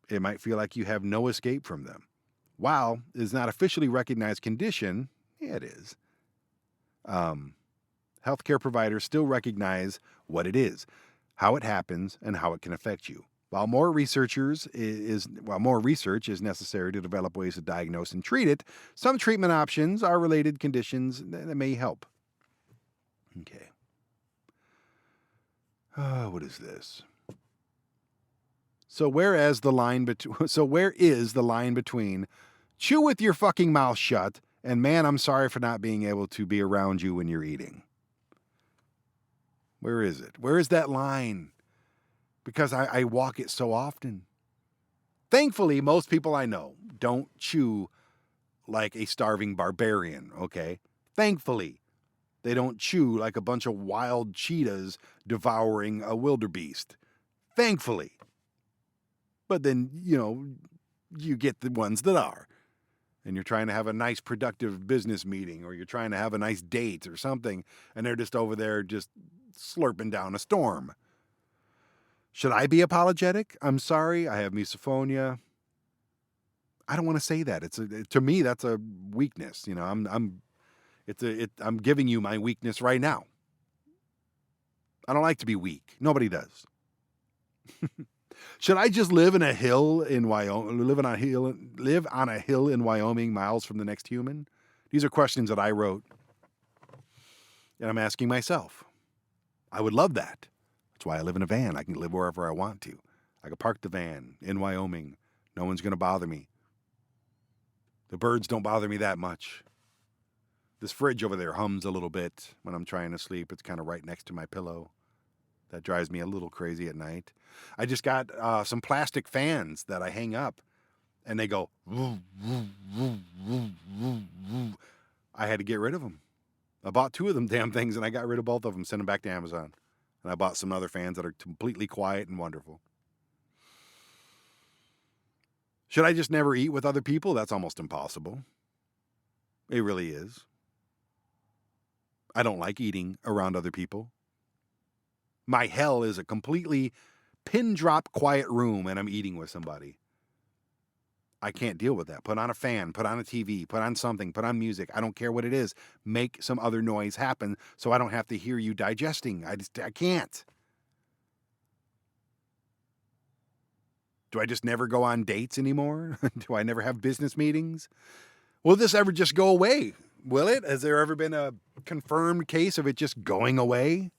It might feel like you have no escape from them. While it is not officially recognized condition, yeah, it is. Healthcare providers still recognize what it is, how it happens, and how it can affect you. While more research is necessary to develop ways to diagnose and treat it, some treatment options are related conditions that may help. Okay. What is this? So where is the line between chew with your fucking mouth shut and man, I'm sorry for not being able to be around you when you're eating? Where is it? Where is that line? Because I walk it so often. Thankfully, most people I know don't chew like a starving barbarian, okay? Thankfully, they don't chew like a bunch of wild cheetahs devouring a wildebeest. Thankfully. But then, you get the ones that are. And you're trying to have a nice, productive business meeting, or you're trying to have a nice date or something, and they're just over there just slurping down a storm. Should I be apologetic? I'm sorry, I have misophonia. I don't want to say that. To me, that's a weakness. I'm giving you my weakness right now. I don't like to be weak. Nobody does. Should I just live on a hill in Wyoming, miles from the next human? These are questions that I wrote, and I'm asking myself. I would love that. That's why I live in a van. I can live wherever I want to. I can park the van in Wyoming. No one's going to bother me. The birds don't bother me that much. This fridge over there hums a little bit when I'm trying to sleep. It's kind of right next to my pillow. That drives me a little crazy at night. I just got some plastic fans that I hang up, and they go, woo, woo, woo, woo, woo, woo. I had to get rid of them. I bought 2 of them damn things, and I got rid of both of them, sent them back to Amazon. And I bought some other fans that are completely quiet and wonderful. Should I just never eat with other people? That's almost impossible. It really is. I don't like eating around other people. My hell is a completely pin drop quiet room and I'm eating with somebody. I can't deal with that. Put on a fan, put on a TV, put on something, put on music. I don't care what it is. Make some other noise happen so I don't have to hear you digesting. I can't. Do I just never go on dates anymore? Do I never have business meetings? Will this ever just go away? Will it? Has there ever been a confirmed case of it just going away?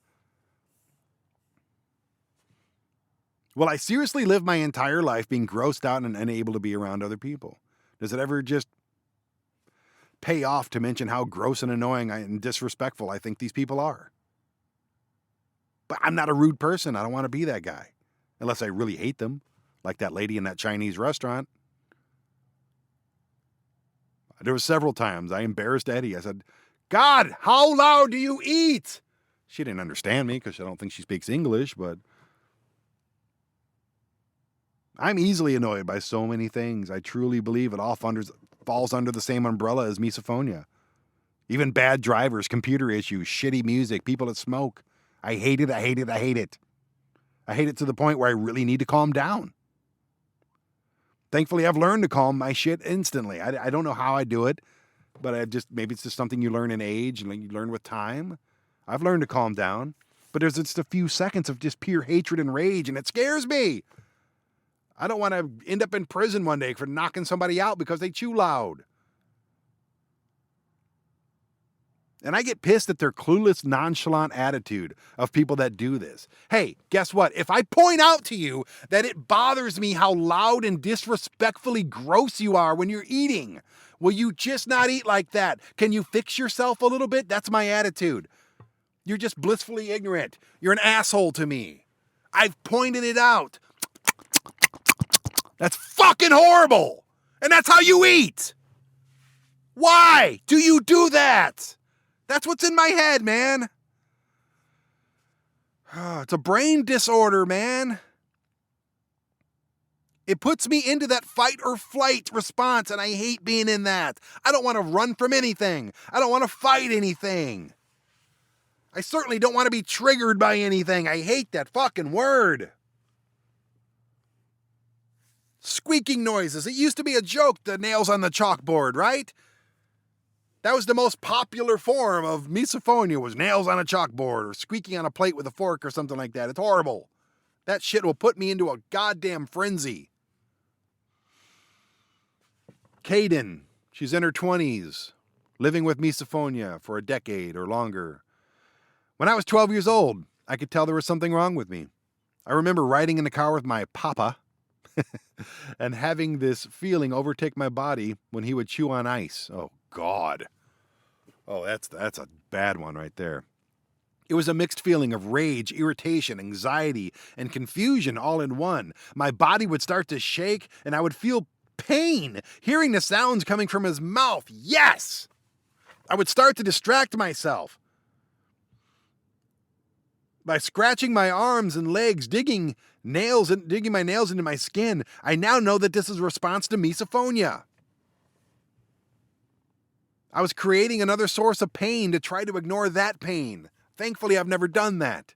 Will I seriously live my entire life being grossed out and unable to be around other people? Does it ever just pay off to mention how gross and annoying and disrespectful I think these people are? But I'm not a rude person. I don't want to be that guy. Unless I really hate them. Like that lady in that Chinese restaurant. There were several times I embarrassed Eddie. I said, God, how loud do you eat? She didn't understand me because I don't think she speaks English, but I'm easily annoyed by so many things. I truly believe it all falls under the same umbrella as misophonia. Even bad drivers, computer issues, shitty music, people that smoke. I hate it, I hate it, I hate it. I hate it to the point where I really need to calm down. Thankfully, I've learned to calm my shit instantly. I don't know how I do it, but maybe it's just something you learn in age and you learn with time. I've learned to calm down, but there's just a few seconds of just pure hatred and rage, and it scares me. I don't want to end up in prison one day for knocking somebody out because they chew loud. And I get pissed at their clueless, nonchalant attitude of people that do this. Hey, guess what? If I point out to you that it bothers me how loud and disrespectfully gross you are when you're eating, will you just not eat like that? Can you fix yourself a little bit? That's my attitude. You're just blissfully ignorant. You're an asshole to me. I've pointed it out. That's fucking horrible. And that's how you eat. Why do you do that? That's what's in my head, man. It's a brain disorder, man. It puts me into that fight or flight response, and I hate being in that. I don't want to run from anything. I don't want to fight anything. I certainly don't want to be triggered by anything. I hate that fucking word. Squeaking noises. It used to be a joke, the nails on the chalkboard, right? That was the most popular form of misophonia, was nails on a chalkboard or squeaking on a plate with a fork or something like that. It's horrible. That shit will put me into a goddamn frenzy. Kaden, she's in her 20s, living with misophonia for a decade or longer. When I was 12 years old, I could tell there was something wrong with me. I remember riding in the car with my papa and having this feeling overtake my body when he would chew on ice. Oh, God. Oh, that's a bad one right there. It was a mixed feeling of rage, irritation, anxiety, and confusion all in one. My body would start to shake, and I would feel pain hearing the sounds coming from his mouth. Yes! I would start to distract myself by scratching my arms and legs, digging my nails into my skin. I now know that this is a response to misophonia. I was creating another source of pain to try to ignore that pain. Thankfully, I've never done that.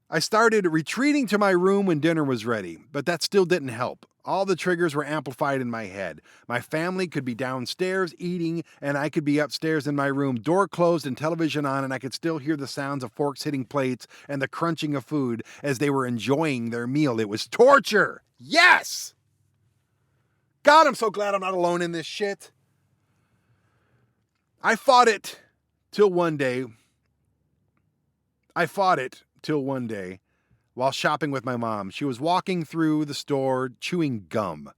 I started retreating to my room when dinner was ready, but that still didn't help. All the triggers were amplified in my head. My family could be downstairs eating, and I could be upstairs in my room, door closed and television on, and I could still hear the sounds of forks hitting plates and the crunching of food as they were enjoying their meal. It was torture. Yes! God, I'm so glad I'm not alone in this shit. I fought it till one day while shopping with my mom. She was walking through the store chewing gum.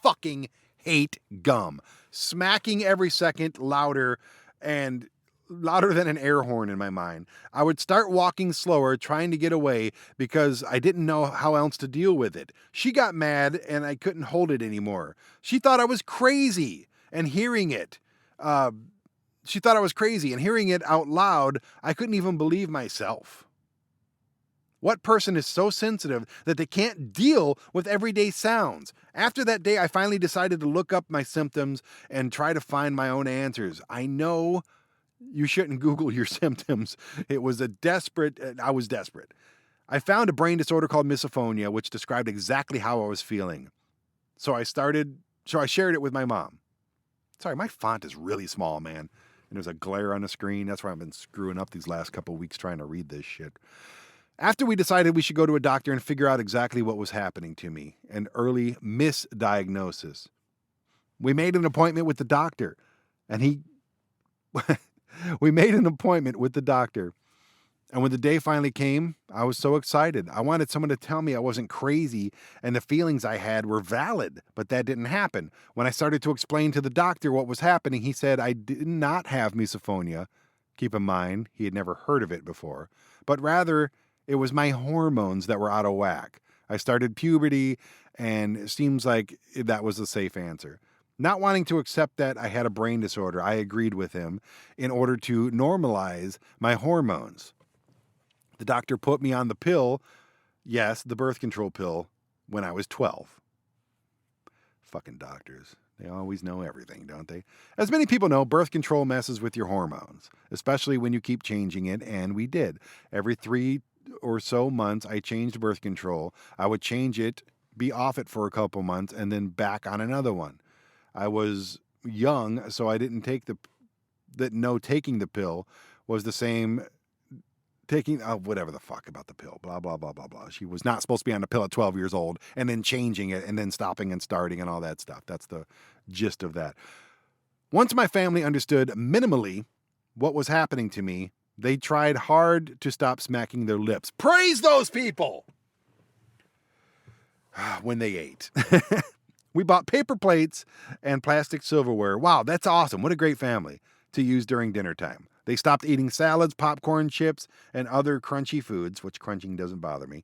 Fucking hate gum. Smacking every second louder and louder than an air horn in my mind. I would start walking slower, trying to get away because I didn't know how else to deal with it. She got mad and I couldn't hold it anymore. She thought I was crazy, and hearing it out loud, I couldn't even believe myself. What person is so sensitive that they can't deal with everyday sounds? After that day, I finally decided to look up my symptoms and try to find my own answers. I know you shouldn't Google your symptoms. I was desperate. I found a brain disorder called misophonia, which described exactly how I was feeling. So I shared it with my mom. Sorry, my font is really small, man. And there's a glare on the screen. That's why I've been screwing up these last couple weeks trying to read this shit. After we decided we should go to a doctor and figure out exactly what was happening to me, an early misdiagnosis, we made an appointment with the doctor. And we made an appointment with the doctor. And when the day finally came, I was so excited. I wanted someone to tell me I wasn't crazy and the feelings I had were valid, but that didn't happen. When I started to explain to the doctor what was happening, he said I did not have misophonia. Keep in mind, he had never heard of it before, but rather it was my hormones that were out of whack. I started puberty, and it seems like that was a safe answer. Not wanting to accept that I had a brain disorder, I agreed with him in order to normalize my hormones. The doctor put me on the pill, yes, the birth control pill, when I was 12. Fucking doctors. They always know everything, don't they? As many people know, birth control messes with your hormones, especially when you keep changing it, and we did. Every 3 or so months, I changed birth control. I would change it, be off it for a couple months, and then back on another one. I was young, so I didn't take taking the pill was the same taking whatever the fuck about the pill, blah blah blah blah blah. She was not supposed to be on the pill at 12 years old and then changing it and then stopping and starting and all that stuff. That's the gist of that. Once my family understood minimally what was happening to me, they tried hard to stop smacking their lips. Praise those people! When they ate. We bought paper plates and plastic silverware. Wow, that's awesome. What a great family to use during dinner time. They stopped eating salads, popcorn, chips, and other crunchy foods, which crunching doesn't bother me.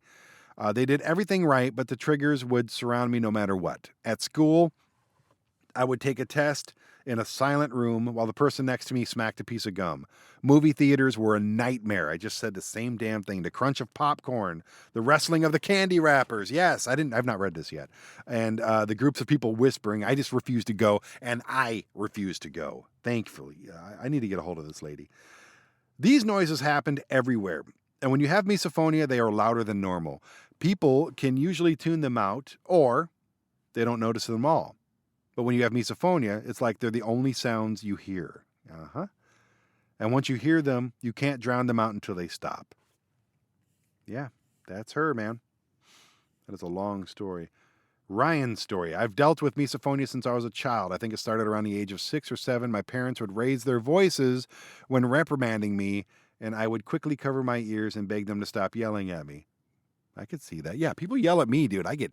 They did everything right, but the triggers would surround me no matter what. At school, I would take a test in a silent room while the person next to me smacked a piece of gum. Movie theaters were a nightmare. I just said the same damn thing. The crunch of popcorn, the rustling of the candy wrappers. Yes, I've not read this yet. And the groups of people whispering. I just refused to go, and I refused to go. Thankfully, I need to get a hold of this lady. These noises happened everywhere. And when you have misophonia, they are louder than normal. People can usually tune them out, or they don't notice them all. But when you have misophonia, it's like they're the only sounds you hear. And once you hear them, you can't drown them out until they stop. Yeah, that's her, man. That is a long story. Ryan's story. I've dealt with misophonia since I was a child. I think it started around the age of 6 or 7. My parents would raise their voices when reprimanding me, and I would quickly cover my ears and beg them to stop yelling at me. I could see that. Yeah, people yell at me, dude. I get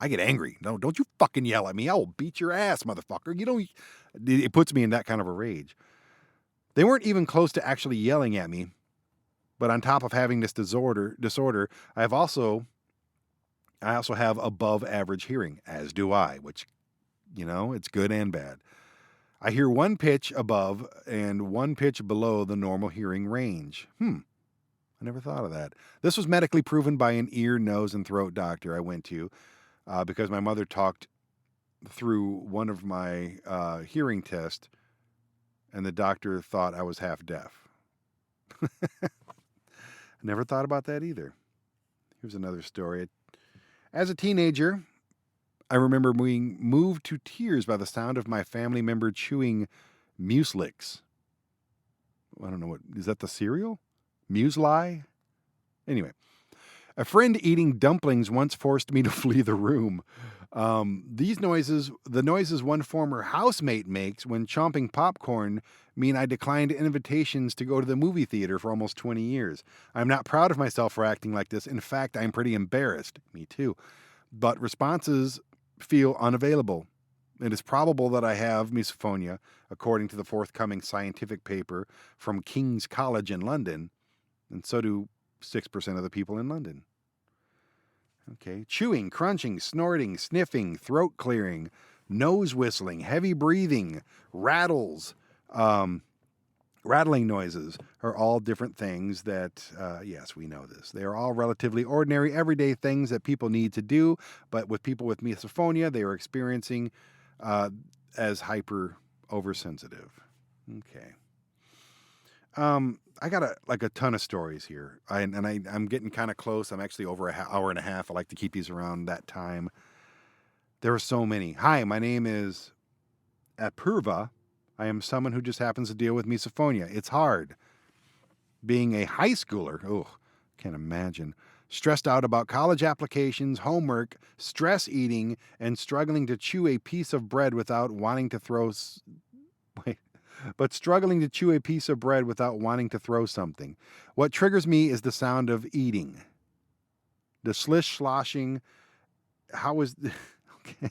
angry. No, don't you fucking yell at me. I will beat your ass, motherfucker. It puts me in that kind of a rage. They weren't even close to actually yelling at me. But on top of having this disorder, I also have above average hearing, as do I, which, it's good and bad. I hear one pitch above and one pitch below the normal hearing range. I never thought of that. This was medically proven by an ear, nose, and throat doctor I went to. Because my mother talked through one of my hearing tests, and the doctor thought I was half deaf. I never thought about that either. Here's another story. As a teenager, I remember being moved to tears by the sound of my family member chewing muesli. I don't know what, is that the cereal? Muesli? Anyway. A friend eating dumplings once forced me to flee the room. The noises one former housemate makes when chomping popcorn mean I declined invitations to go to the movie theater for almost 20 years. I'm not proud of myself for acting like this. In fact, I'm pretty embarrassed. Me too. But responses feel unavailable. It is probable that I have misophonia, according to the forthcoming scientific paper from King's College in London, and so do 6% of the people in London. Okay. Chewing, crunching, snorting, sniffing, throat clearing, nose whistling, heavy breathing, rattles, rattling noises are all different things that, yes, we know this. They are all relatively ordinary, everyday things that people need to do, but with people with misophonia, they are experiencing as hyper oversensitive. Okay. I got a ton of stories here, I'm getting kind of close. I'm actually over an hour and a half. I like to keep these around that time. There are so many. Hi, my name is Apurva. I am someone who just happens to deal with misophonia. It's hard. Being a high schooler, can't imagine. Stressed out about college applications, homework, stress eating, and struggling to chew a piece of bread without wanting to throw something. What triggers me is the sound of eating. The slish sloshing. Okay.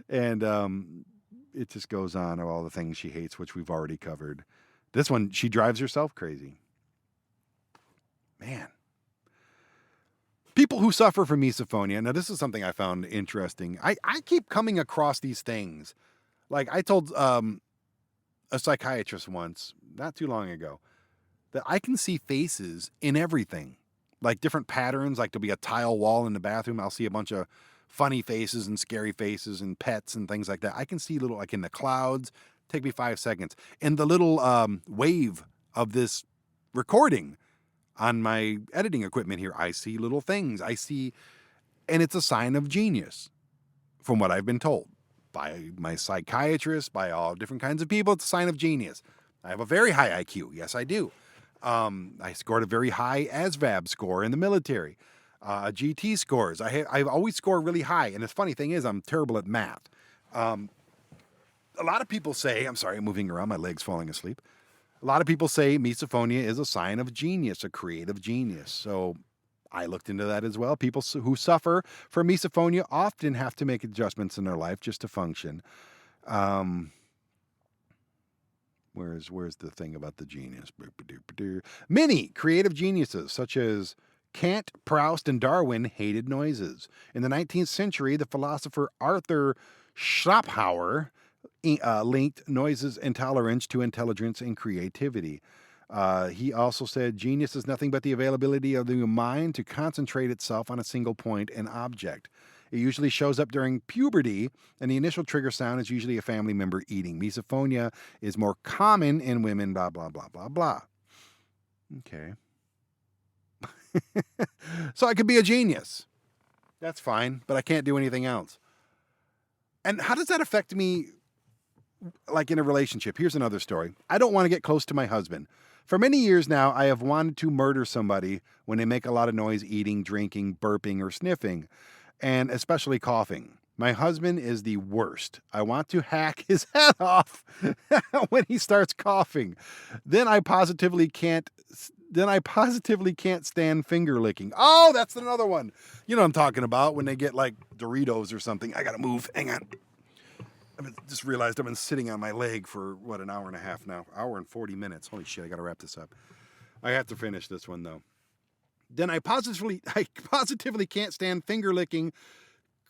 And it just goes on of all the things she hates, which we've already covered. This one, she drives herself crazy. Man. People who suffer from misophonia. Now, this is something I found interesting. I keep coming across these things. Like I told a psychiatrist once, not too long ago, that I can see faces in everything. like different patterns. Like there'll be a tile wall in the bathroom. I'll see a bunch of funny faces and scary faces and pets and things like that. I can see little, like in the clouds. Take me 5 seconds. In the little wave of this recording on my editing equipment here, I see little things. I see, and it's a sign of genius, from what I've been told by my psychiatrist, by all different kinds of people. It's a sign of genius. I have a very high IQ. Yes, I do. I scored a very high ASVAB score in the military. GT scores. I always score really high. And the funny thing is, I'm terrible at math. A lot of people say, I'm sorry, I'm moving around, my leg's falling asleep. A lot of people say misophonia is a sign of genius, a creative genius. So I looked into that as well. People who suffer from misophonia often have to make adjustments in their life just to function. Where's the thing about the genius? Many creative geniuses, such as Kant, Proust, and Darwin, hated noises. In the 19th century, the philosopher Arthur Schopenhauer linked noises intolerance to intelligence and creativity. He also said genius is nothing but the availability of the mind to concentrate itself on a single point and object. It usually shows up during puberty, and the initial trigger sound is usually a family member eating. Misophonia is more common in women, blah, blah, blah, blah, blah. Okay. So I could be a genius. That's fine, but I can't do anything else. And how does that affect me, like in a relationship? Here's another story. I don't want to get close to my husband. For many years now, I have wanted to murder somebody when they make a lot of noise eating, drinking, burping, or sniffing, and especially coughing. My husband is the worst. I want to hack his head off when he starts coughing. Then I positively can't stand finger licking. Oh, that's another one. You know what I'm talking about, when they get like Doritos or something. I gotta move. Hang on. I just realized I've been sitting on my leg for, an hour and a half now. Hour and 40 minutes. Holy shit, I gotta wrap this up. I have to finish this one though. Then I positively can't stand finger licking,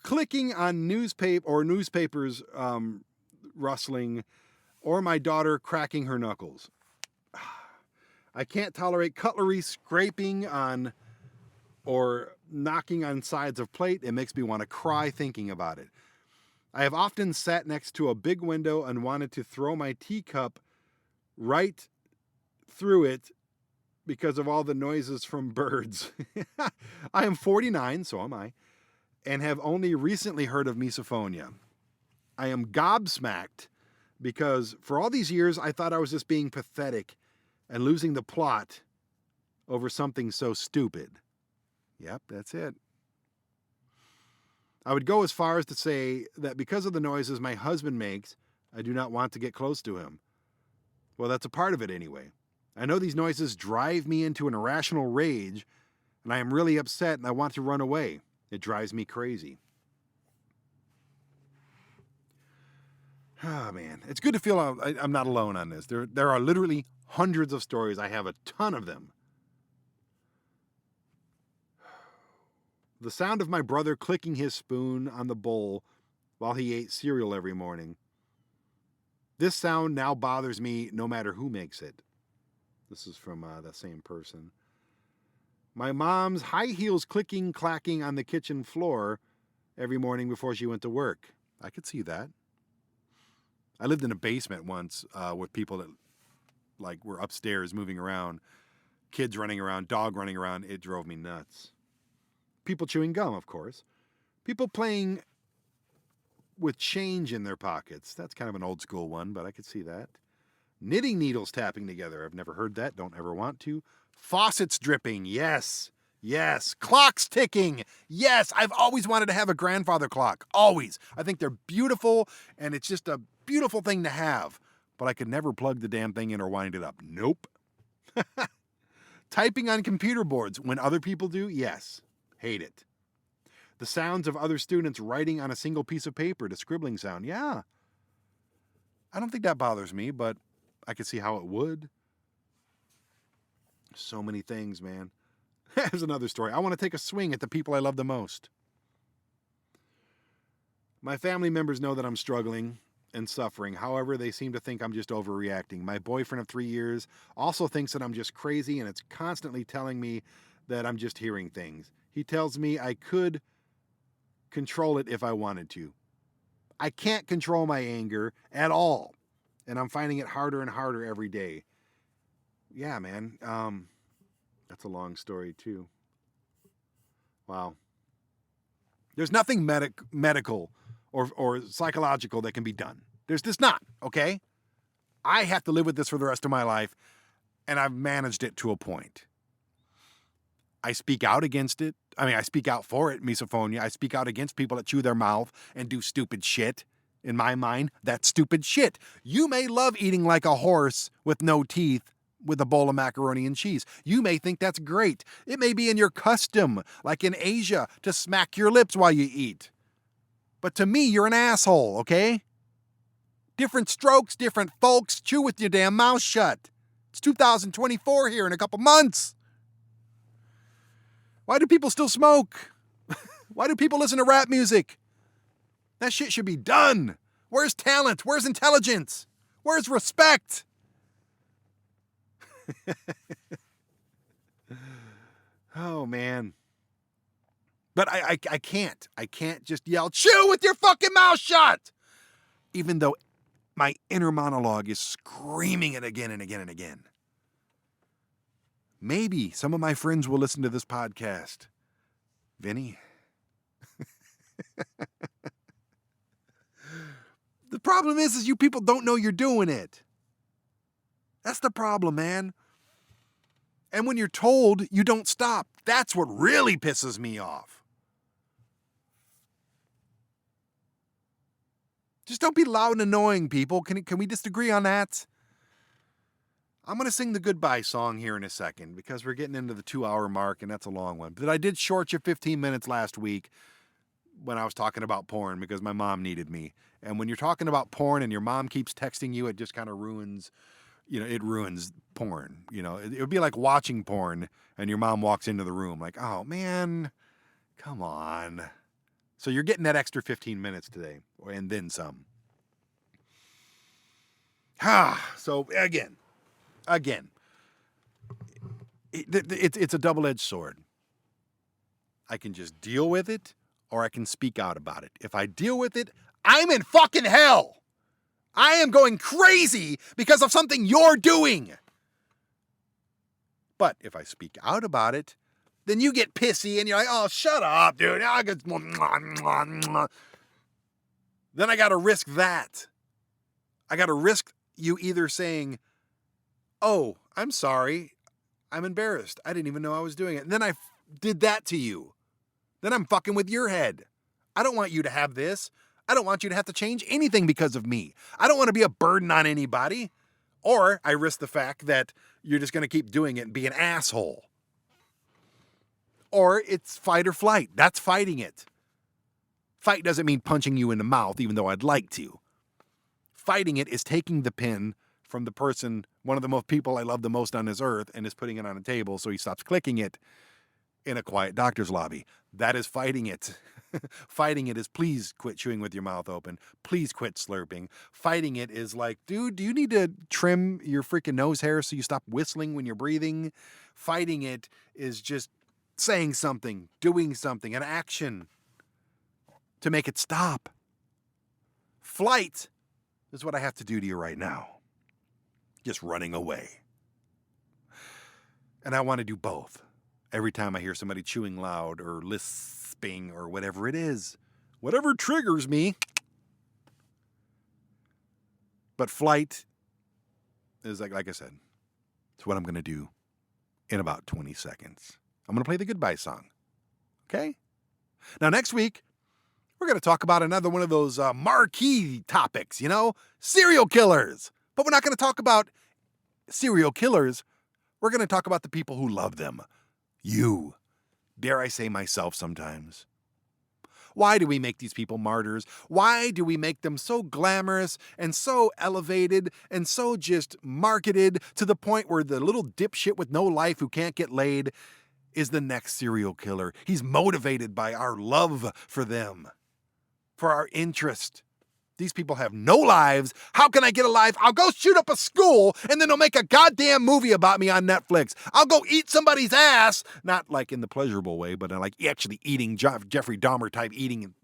clicking on newspapers rustling, or my daughter cracking her knuckles. I can't tolerate cutlery scraping on or knocking on sides of plate. It makes me want to cry thinking about it. I have often sat next to a big window and wanted to throw my teacup right through it because of all the noises from birds. I am 49, so am I, and have only recently heard of misophonia. I am gobsmacked because for all these years I thought I was just being pathetic and losing the plot over something so stupid. Yep, that's it. I would go as far as to say that because of the noises my husband makes, I do not want to get close to him. Well, that's a part of it anyway. I know these noises drive me into an irrational rage, and I am really upset and I want to run away. It drives me crazy. Oh, man. It's good to feel I'm not alone on this. There are literally hundreds of stories. I have a ton of them. The sound of my brother clicking his spoon on the bowl while he ate cereal every morning. This sound now bothers me no matter who makes it. This is from the same person. My mom's high heels clicking, clacking on the kitchen floor every morning before she went to work. I could see that. I lived in a basement once with people that like were upstairs moving around, kids running around, dog running around. It drove me nuts. People chewing gum, of course. People playing with change in their pockets. That's kind of an old school one, but I could see that. Knitting needles tapping together. I've never heard that. Don't ever want to. Faucets dripping. Yes. Yes. Clocks ticking. Yes. I've always wanted to have a grandfather clock. Always. I think they're beautiful, and it's just a beautiful thing to have. But I could never plug the damn thing in or wind it up. Nope. Typing on computer boards when other people do? Yes. Hate it. The sounds of other students writing on a single piece of paper, the scribbling sound. Yeah. I don't think that bothers me, but I could see how it would. So many things, man. Here's another story. I want to take a swing at the people I love the most. My family members know that I'm struggling and suffering. However, they seem to think I'm just overreacting. My boyfriend of 3 years also thinks that I'm just crazy, and it's constantly telling me that I'm just hearing things. He tells me I could control it if I wanted to. I can't control my anger at all. And I'm finding it harder and harder every day. Yeah, man. That's a long story, too. Wow. There's nothing medical or psychological that can be done. There's just not, okay? I have to live with this for the rest of my life, and I've managed it to a point. I speak out against it. I speak out for it, misophonia. I speak out against people that chew their mouth and do stupid shit. In my mind, that's stupid shit. You may love eating like a horse with no teeth with a bowl of macaroni and cheese. You may think that's great. It may be in your custom, like in Asia, to smack your lips while you eat. But to me, you're an asshole, okay? Different strokes, different folks. Chew with your damn mouth shut. It's 2024 here in a couple months. Why do people still smoke? Why do people listen to rap music? That shit should be done. Where's talent? Where's intelligence? Where's respect? Oh, man. But I can't. I can't just yell, chew with your fucking mouth shut! Even though my inner monologue is screaming it again and again and again. Maybe some of my friends will listen to this podcast. Vinny? The problem is you people don't know you're doing it. That's the problem, man. And when you're told, you don't stop. That's what really pisses me off. Just don't be loud and annoying, people. Can we disagree on that? I'm going to sing the goodbye song here in a second because we're getting into the 2-hour mark, and that's a long one. But I did short you 15 minutes last week when I was talking about porn because my mom needed me. And when you're talking about porn and your mom keeps texting you, it just kind of ruins, it ruins porn. It would be like watching porn and your mom walks into the room like, oh, man, come on. So you're getting that extra 15 minutes today and then some. So again, it's a double-edged sword. I can just deal with it or I can speak out about it. If I deal with it, I'm in fucking hell. I am going crazy because of something you're doing. But if I speak out about it, then you get pissy and you're like, oh, shut up, dude. Then I got to risk that. I got to risk you either saying, oh, I'm sorry. I'm embarrassed. I didn't even know I was doing it. And then I did that to you. Then I'm fucking with your head. I don't want you to have this. I don't want you to have to change anything because of me. I don't want to be a burden on anybody. Or I risk the fact that you're just going to keep doing it and be an asshole. Or it's fight or flight. That's fighting it. Fight doesn't mean punching you in the mouth, even though I'd like to. Fighting it is taking the pin from the person, one of the most people I love the most on this earth, and is putting it on a table so he stops clicking it in a quiet doctor's lobby. That is fighting it. Fighting it is please quit chewing with your mouth open. Please quit slurping. Fighting it is like, dude, do you need to trim your freaking nose hair so you stop whistling when you're breathing? Fighting it is just saying something, doing something, an action to make it stop. Flight is what I have to do to you right now. Just running away. And I want to do both. Every time I hear somebody chewing loud or lisping or whatever it is, whatever triggers me. But flight is like I said, it's what I'm going to do in about 20 seconds. I'm going to play the goodbye song. Okay? Now, next week, we're going to talk about another one of those marquee topics, serial killers. But we're not going to talk about serial killers. We're going to talk about the people who love them. You. Dare I say myself sometimes. Why do we make these people martyrs? Why do we make them so glamorous and so elevated and so just marketed to the point where the little dipshit with no life who can't get laid is the next serial killer? He's motivated by our love for them, for our interest. These people have no lives. How can I get a life? I'll go shoot up a school, and then they'll make a goddamn movie about me on Netflix. I'll go eat somebody's ass, not like in the pleasurable way, but like actually eating Jeffrey Dahmer type eating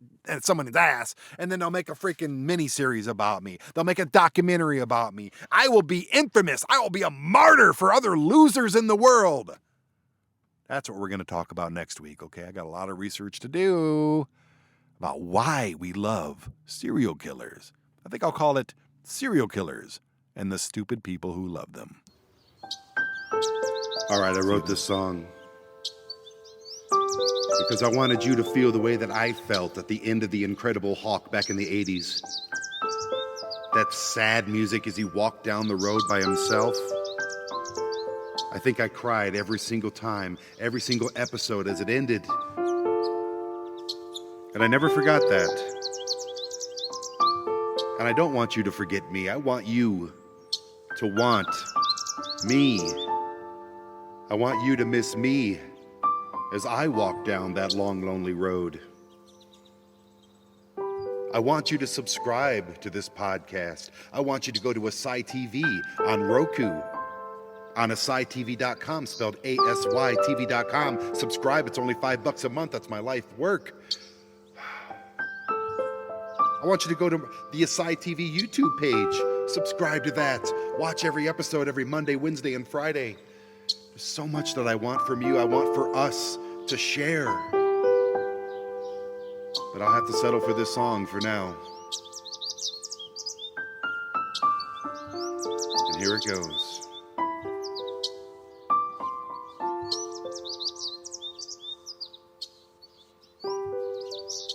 someone's ass, and then they'll make a freaking miniseries about me. They'll make a documentary about me. I will be infamous. I will be a martyr for other losers in the world. That's what we're going to talk about next week, okay? I got a lot of research to do about why we love serial killers. I think I'll call it Serial Killers and the Stupid People Who Love Them. All right, I wrote this song because I wanted you to feel the way that I felt at the end of The Incredible Hulk back in the 80s. That sad music as he walked down the road by himself. I think I cried every single time, every single episode as it ended. And I never forgot that. And I don't want you to forget me. I want you to want me. I want you to miss me as I walk down that long, lonely road. I want you to subscribe to this podcast. I want you to go to Asai TV on Roku, on AsaiTV.com, spelled ASYTV.com. Subscribe, it's only $5 a month. That's my life work. I want you to go to the Asai TV YouTube page. Subscribe to that. Watch every episode every Monday, Wednesday, and Friday. There's so much that I want from you. I want for us to share. But I'll have to settle for this song for now. And here it goes.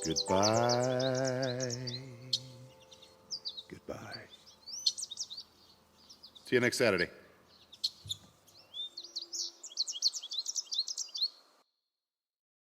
Goodbye. Goodbye. See you next Saturday.